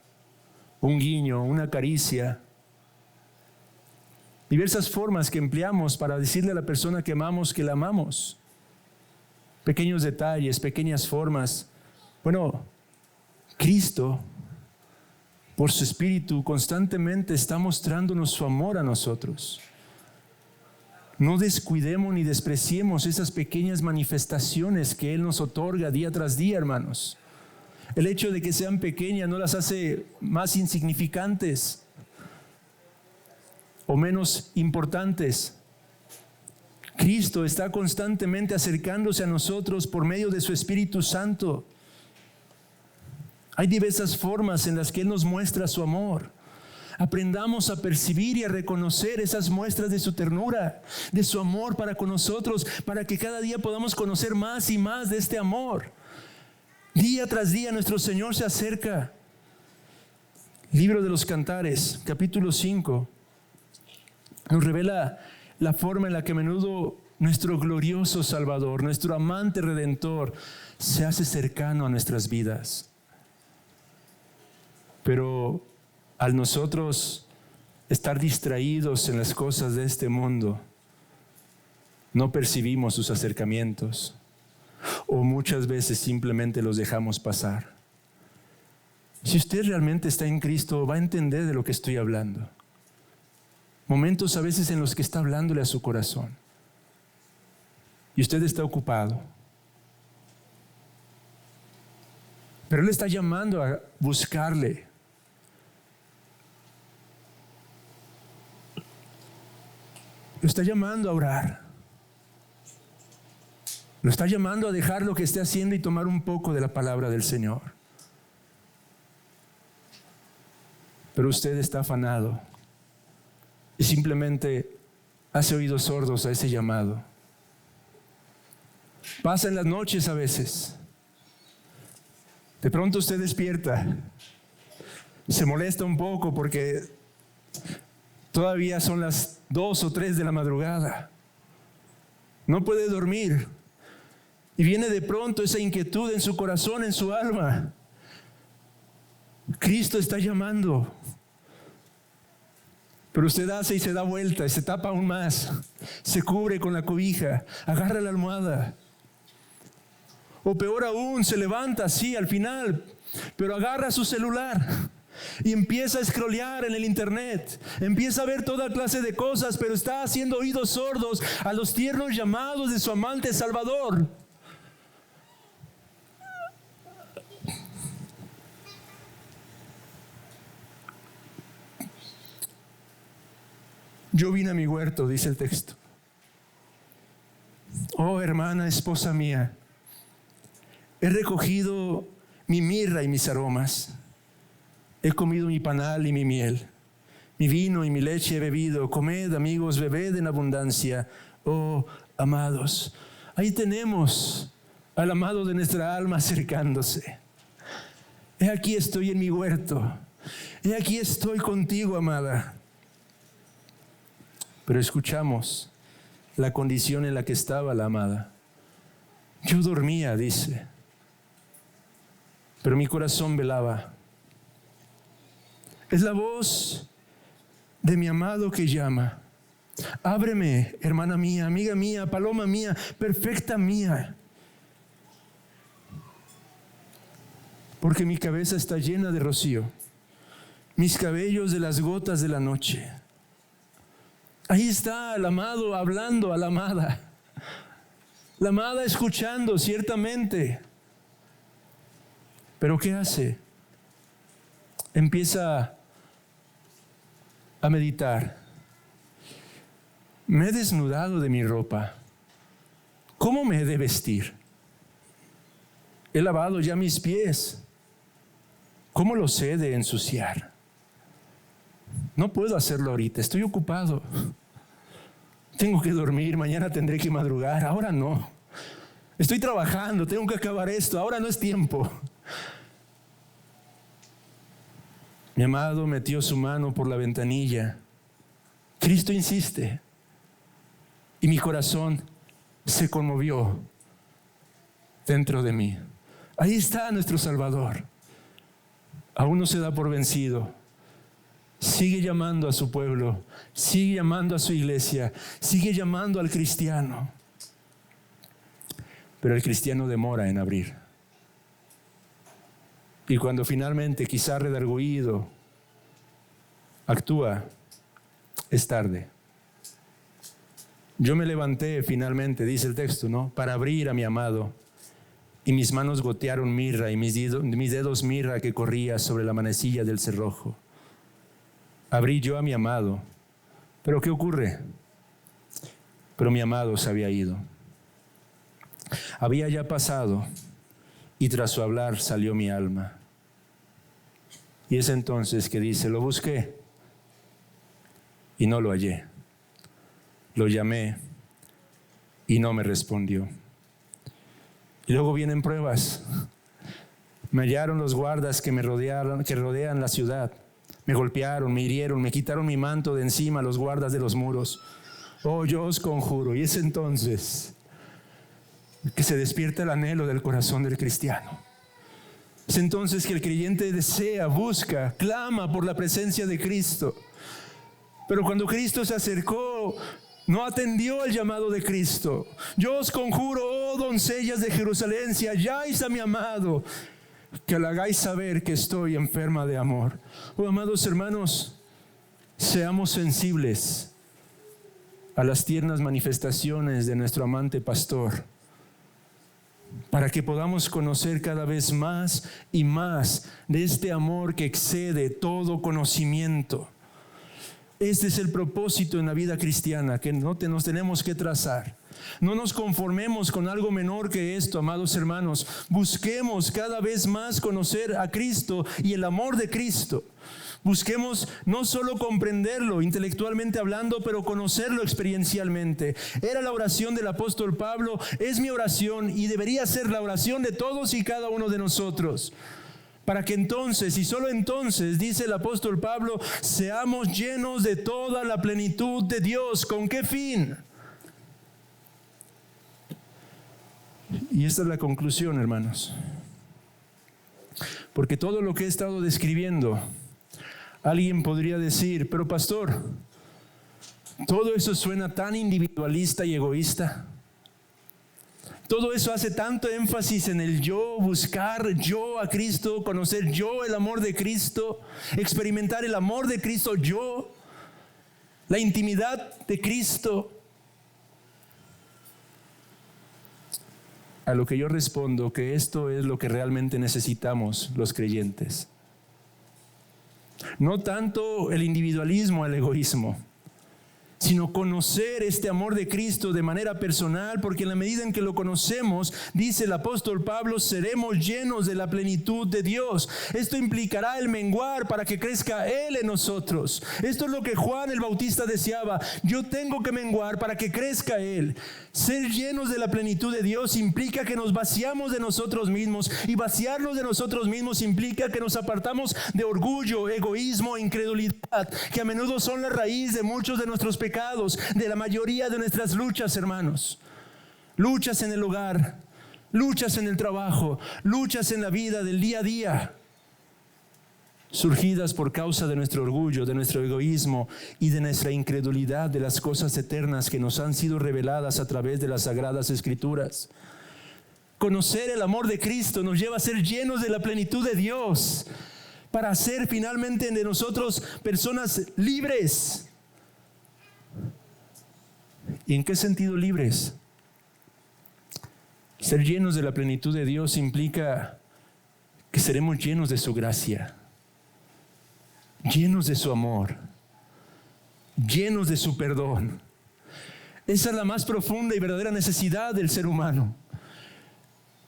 un guiño, una caricia. Diversas formas que empleamos para decirle a la persona que amamos que la amamos. Pequeños detalles, pequeñas formas. Bueno, Cristo, por su Espíritu, constantemente está mostrándonos su amor a nosotros. No descuidemos ni despreciemos esas pequeñas manifestaciones que Él nos otorga día tras día, hermanos. El hecho de que sean pequeñas no las hace más insignificantes o menos importantes. Cristo está constantemente acercándose a nosotros por medio de su Espíritu Santo. Hay diversas formas en las que Él nos muestra su amor. Aprendamos a percibir y a reconocer esas muestras de su ternura, de su amor para con nosotros, para que cada día podamos conocer más y más de este amor. Día tras día nuestro Señor se acerca. Libro de los Cantares, capítulo 5, nos revela la forma en la que a menudo nuestro glorioso Salvador, nuestro amante Redentor, se hace cercano a nuestras vidas. Pero al nosotros estar distraídos en las cosas de este mundo, no percibimos sus acercamientos, o muchas veces simplemente los dejamos pasar. Si usted realmente está en Cristo, va a entender de lo que estoy hablando. Momentos a veces en los que está hablándole a su corazón y usted está ocupado, pero Él está llamando a buscarle. Lo está llamando a orar. Lo está llamando a dejar lo que esté haciendo y tomar un poco de la palabra del Señor. Pero usted está afanado y simplemente hace oídos sordos a ese llamado. Pasa en las noches a veces. De pronto usted despierta, se molesta un poco porque todavía son las 2 o 3 de la madrugada. No puede dormir. Y viene de pronto esa inquietud en su corazón, en su alma. Cristo está llamando. Pero usted hace y se da vuelta y se tapa aún más. Se cubre con la cobija, agarra la almohada. O peor aún, se levanta así al final, pero agarra su celular y empieza a scrollear en el internet. Empieza a ver toda clase de cosas, pero está haciendo oídos sordos a los tiernos llamados de su amante Salvador. Yo vine a mi huerto, dice el texto. Oh, hermana, esposa mía, he recogido mi mirra y mis aromas. He comido mi panal y mi miel. Mi vino y mi leche he bebido. Comed, amigos, bebed en abundancia. Oh, amados. Ahí tenemos al amado de nuestra alma acercándose. He aquí estoy en mi huerto. He aquí estoy contigo, amada. Pero escuchamos la condición en la que estaba la amada. Yo dormía, dice, pero mi corazón velaba. Es la voz de mi amado que llama. Ábreme, hermana mía, amiga mía, paloma mía, perfecta mía. Porque mi cabeza está llena de rocío, mis cabellos de las gotas de la noche. Ahí está el amado hablando a la amada. La amada escuchando, ciertamente. Pero ¿qué hace? Empieza a meditar. Me he desnudado de mi ropa. ¿Cómo me he de vestir? He lavado ya mis pies. ¿Cómo los he de ensuciar? No puedo hacerlo ahorita, estoy ocupado. Tengo que dormir, mañana tendré que madrugar, ahora no. Estoy trabajando, tengo que acabar esto, ahora no es tiempo. Mi amado metió su mano por la ventanilla. Cristo insiste. Y mi corazón se conmovió dentro de mí. Ahí está nuestro Salvador. Aún no se da por vencido. Sigue llamando a su pueblo, sigue llamando a su iglesia, sigue llamando al cristiano. Pero el cristiano demora en abrir. Y cuando finalmente, quizá redarguido, actúa, es tarde. Yo me levanté finalmente, dice el texto, ¿no?, para abrir a mi amado, y mis manos gotearon mirra y mis dedos mirra que corría sobre la manecilla del cerrojo. Abrí yo a mi amado. ¿Pero qué ocurre? Pero mi amado se había ido. Había ya pasado, y tras su hablar salió mi alma. Y es entonces que dice, lo busqué y no lo hallé. Lo llamé y no me respondió. Y luego vienen pruebas. Me hallaron los guardas que rodean la ciudad. Me golpearon, me hirieron, me quitaron mi manto de encima los guardas de los muros. Oh, yo os conjuro. Y es entonces que se despierta el anhelo del corazón del cristiano. Es entonces que el creyente desea, busca, clama por la presencia de Cristo. Pero cuando Cristo se acercó, no atendió el llamado de Cristo. Yo os conjuro, oh doncellas de Jerusalén, si halláis a mi amado, que le hagáis saber que estoy enferma de amor. Oh, amados hermanos, seamos sensibles a las tiernas manifestaciones de nuestro amante pastor, para que podamos conocer cada vez más y más de este amor que excede todo conocimiento. Este es el propósito en la vida cristiana que nos tenemos que trazar. No nos conformemos con algo menor que esto, amados hermanos. Busquemos cada vez más conocer a Cristo y el amor de Cristo. Busquemos no solo comprenderlo intelectualmente hablando, pero conocerlo experiencialmente. Era la oración del apóstol Pablo, es mi oración y debería ser la oración de todos y cada uno de nosotros. Para que entonces, y solo entonces, dice el apóstol Pablo, seamos llenos de toda la plenitud de Dios. ¿Con qué fin? Y esta es la conclusión, hermanos. Porque todo lo que he estado describiendo, alguien podría decir, pero pastor, todo eso suena tan individualista y egoísta. Todo eso hace tanto énfasis en el yo, buscar yo a Cristo, conocer yo el amor de Cristo, experimentar el amor de Cristo yo, la intimidad de Cristo. A lo que yo respondo que esto es lo que realmente necesitamos los creyentes. No tanto el individualismo, el egoísmo, sino conocer este amor de Cristo de manera personal, porque en la medida en que lo conocemos, dice el apóstol Pablo, seremos llenos de la plenitud de Dios. Esto implicará el menguar para que crezca Él en nosotros. Esto es lo que Juan el Bautista deseaba. Yo tengo que menguar para que crezca Él. Ser llenos de la plenitud de Dios implica que nos vaciamos de nosotros mismos, y vaciarnos de nosotros mismos implica que nos apartamos de orgullo, egoísmo, incredulidad, que a menudo son la raíz de muchos de nuestros pecados, de la mayoría de nuestras luchas, hermanos. Luchas en el hogar, luchas en el trabajo, luchas en la vida del día a día, surgidas por causa de nuestro orgullo, de nuestro egoísmo y de nuestra incredulidad de las cosas eternas que nos han sido reveladas a través de las Sagradas Escrituras. Conocer el amor de Cristo nos lleva a ser llenos de la plenitud de Dios, para hacer finalmente de nosotros personas libres. ¿Y en qué sentido libres? Ser llenos de la plenitud de Dios implica que seremos llenos de su gracia, llenos de su amor, llenos de su perdón. Esa es la más profunda y verdadera necesidad del ser humano.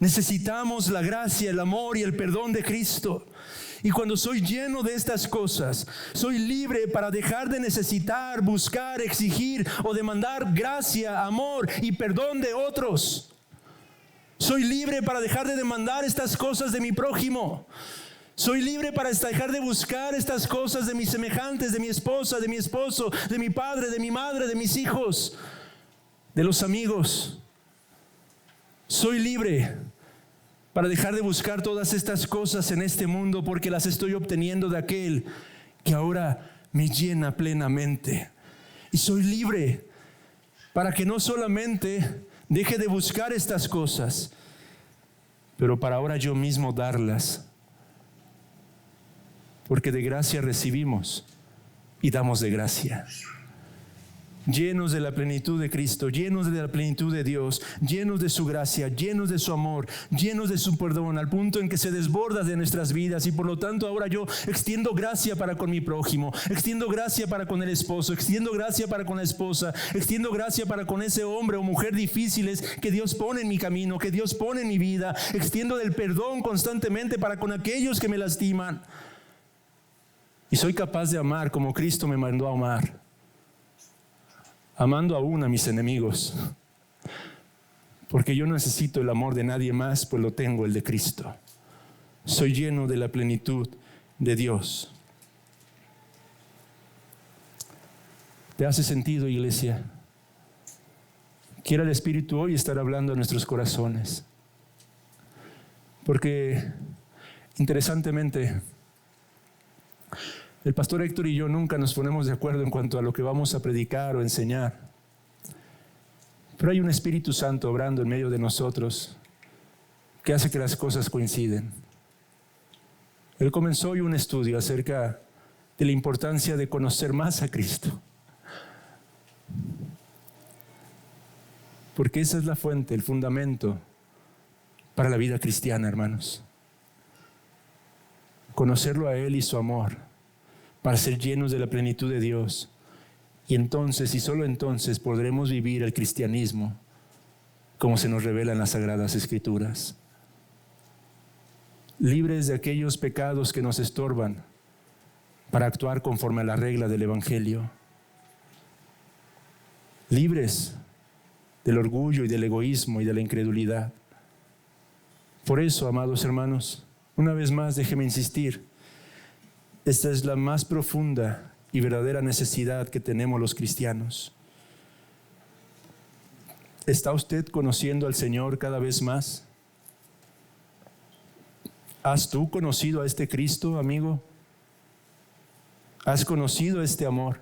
Necesitamos la gracia, el amor y el perdón de Cristo. Y cuando soy lleno de estas cosas, soy libre para dejar de necesitar, buscar, exigir o demandar gracia, amor y perdón de otros. Soy libre para dejar de demandar estas cosas de mi prójimo. Soy libre para dejar de buscar estas cosas de mis semejantes, de mi esposa, de mi esposo, de mi padre, de mi madre, de mis hijos, de los amigos. Soy libre para dejar de buscar todas estas cosas en este mundo, porque las estoy obteniendo de aquel que ahora me llena plenamente. Y soy libre para que no solamente deje de buscar estas cosas, pero para ahora yo mismo darlas. Porque de gracia recibimos y damos de gracia. llenos de la plenitud de Cristo, llenos de la plenitud de Dios, llenos de su gracia, llenos de su amor, llenos de su perdón, al punto en que se desborda de nuestras vidas. Y por lo tanto ahora yo extiendo gracia para con mi prójimo, extiendo gracia para con el esposo, extiendo gracia para con la esposa, extiendo gracia para con ese hombre o mujer difíciles que Dios pone en mi camino, que Dios pone en mi vida. Extiendo del perdón constantemente para con aquellos que me lastiman. Y soy capaz de amar como Cristo me mandó a amar, amando aún a mis enemigos, porque yo no necesito el amor de nadie más, pues lo tengo, el de Cristo. Soy lleno de la plenitud de Dios. ¿Te hace sentido, iglesia? Quiera el Espíritu hoy estar hablando a nuestros corazones, porque interesantemente el pastor Héctor y yo nunca nos ponemos de acuerdo en cuanto a lo que vamos a predicar o enseñar. Pero hay un Espíritu Santo obrando en medio de nosotros que hace que las cosas coinciden. Él comenzó hoy un estudio acerca de la importancia de conocer más a Cristo. Porque esa es la fuente, el fundamento para la vida cristiana, hermanos. Conocerlo a Él y su amor, para ser llenos de la plenitud de Dios. Y entonces, y solo entonces, podremos vivir el cristianismo como se nos revela en las Sagradas Escrituras. Libres de aquellos pecados que nos estorban para actuar conforme a la regla del Evangelio. Libres del orgullo y del egoísmo y de la incredulidad. Por eso, amados hermanos, una vez más déjeme insistir, esta es la más profunda y verdadera necesidad que tenemos los cristianos. ¿Está usted conociendo al Señor cada vez más? ¿Has tú conocido a este Cristo, amigo? ¿Has conocido este amor?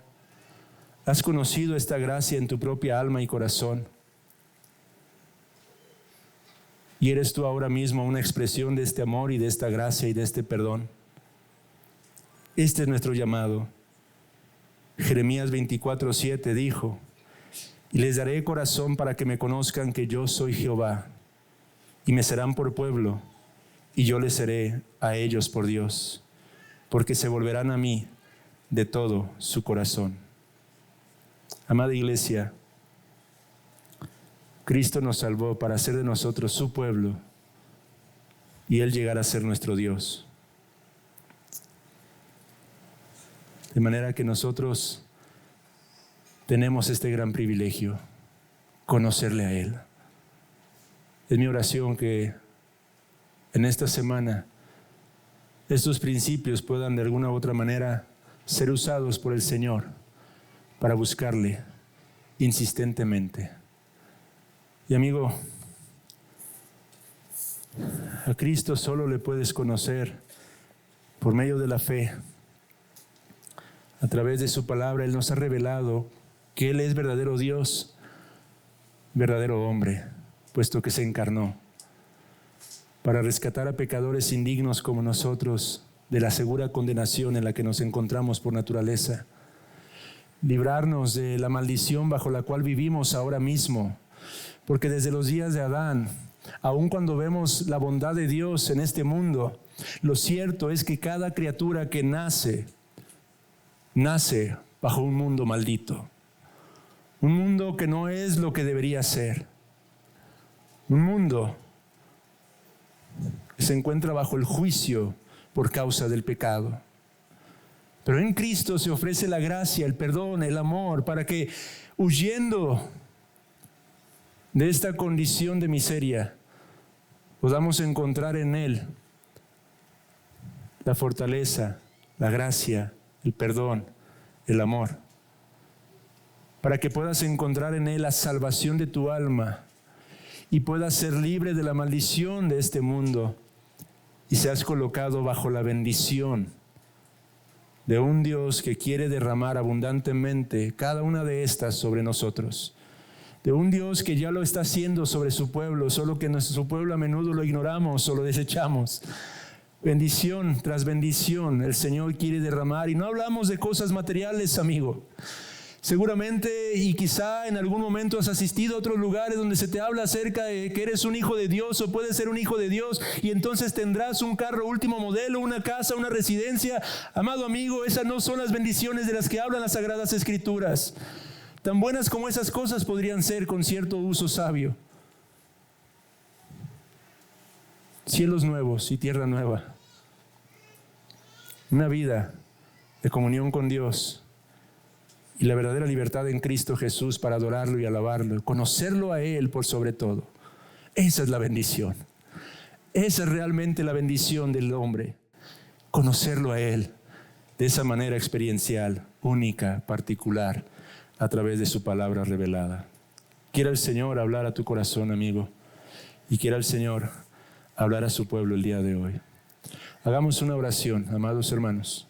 ¿Has conocido esta gracia en tu propia alma y corazón? ¿Y eres tú ahora mismo una expresión de este amor y de esta gracia y de este perdón? Este es nuestro llamado. Jeremías 24:7 dijo: y les daré corazón para que me conozcan que yo soy Jehová, y me serán por pueblo, y yo les seré a ellos por Dios, porque se volverán a mí de todo su corazón. Amada iglesia, Cristo nos salvó para hacer de nosotros su pueblo, y Él llegará a ser nuestro Dios. De manera que nosotros tenemos este gran privilegio, conocerle a Él. Es mi oración que en esta semana estos principios puedan de alguna u otra manera ser usados por el Señor para buscarle insistentemente. Y amigo, a Cristo solo le puedes conocer por medio de la fe. A través de su palabra, Él nos ha revelado que Él es verdadero Dios, verdadero hombre, puesto que se encarnó para rescatar a pecadores indignos como nosotros de la segura condenación en la que nos encontramos por naturaleza, librarnos de la maldición bajo la cual vivimos ahora mismo, porque desde los días de Adán, aun cuando vemos la bondad de Dios en este mundo, lo cierto es que cada criatura que nace bajo un mundo maldito. Un mundo que no es lo que debería ser. Un mundo que se encuentra bajo el juicio por causa del pecado. Pero en Cristo se ofrece la gracia, el perdón, el amor, para que huyendo de esta condición de miseria, podamos encontrar en Él la fortaleza, la gracia, el perdón, el amor, para que puedas encontrar en Él la salvación de tu alma y puedas ser libre de la maldición de este mundo y seas colocado bajo la bendición de un Dios que quiere derramar abundantemente cada una de estas sobre nosotros, de un Dios que ya lo está haciendo sobre su pueblo, solo que nuestro pueblo a menudo lo ignoramos o lo desechamos. Bendición tras bendición el Señor quiere derramar, y no hablamos de cosas materiales, amigo, Seguramente y quizá en algún momento has asistido a otros lugares donde se te habla acerca de que eres un hijo de Dios o puedes ser un hijo de Dios y entonces tendrás un carro último modelo, una casa, una residencia. Amado amigo, esas no son las bendiciones de las que hablan las Sagradas Escrituras. Tan buenas como esas cosas podrían ser con cierto uso sabio. Cielos nuevos y tierra nueva. Una vida de comunión con Dios. Y la verdadera libertad en Cristo Jesús para adorarlo y alabarlo, conocerlo a Él por sobre todo. Esa es la bendición. Esa es realmente la bendición del hombre. Conocerlo a Él de esa manera experiencial, única, particular, a través de su palabra revelada. Quiera el Señor hablar a tu corazón, amigo, y quiera el Señor hablar a su pueblo el día de hoy. Hagamos una oración, amados hermanos.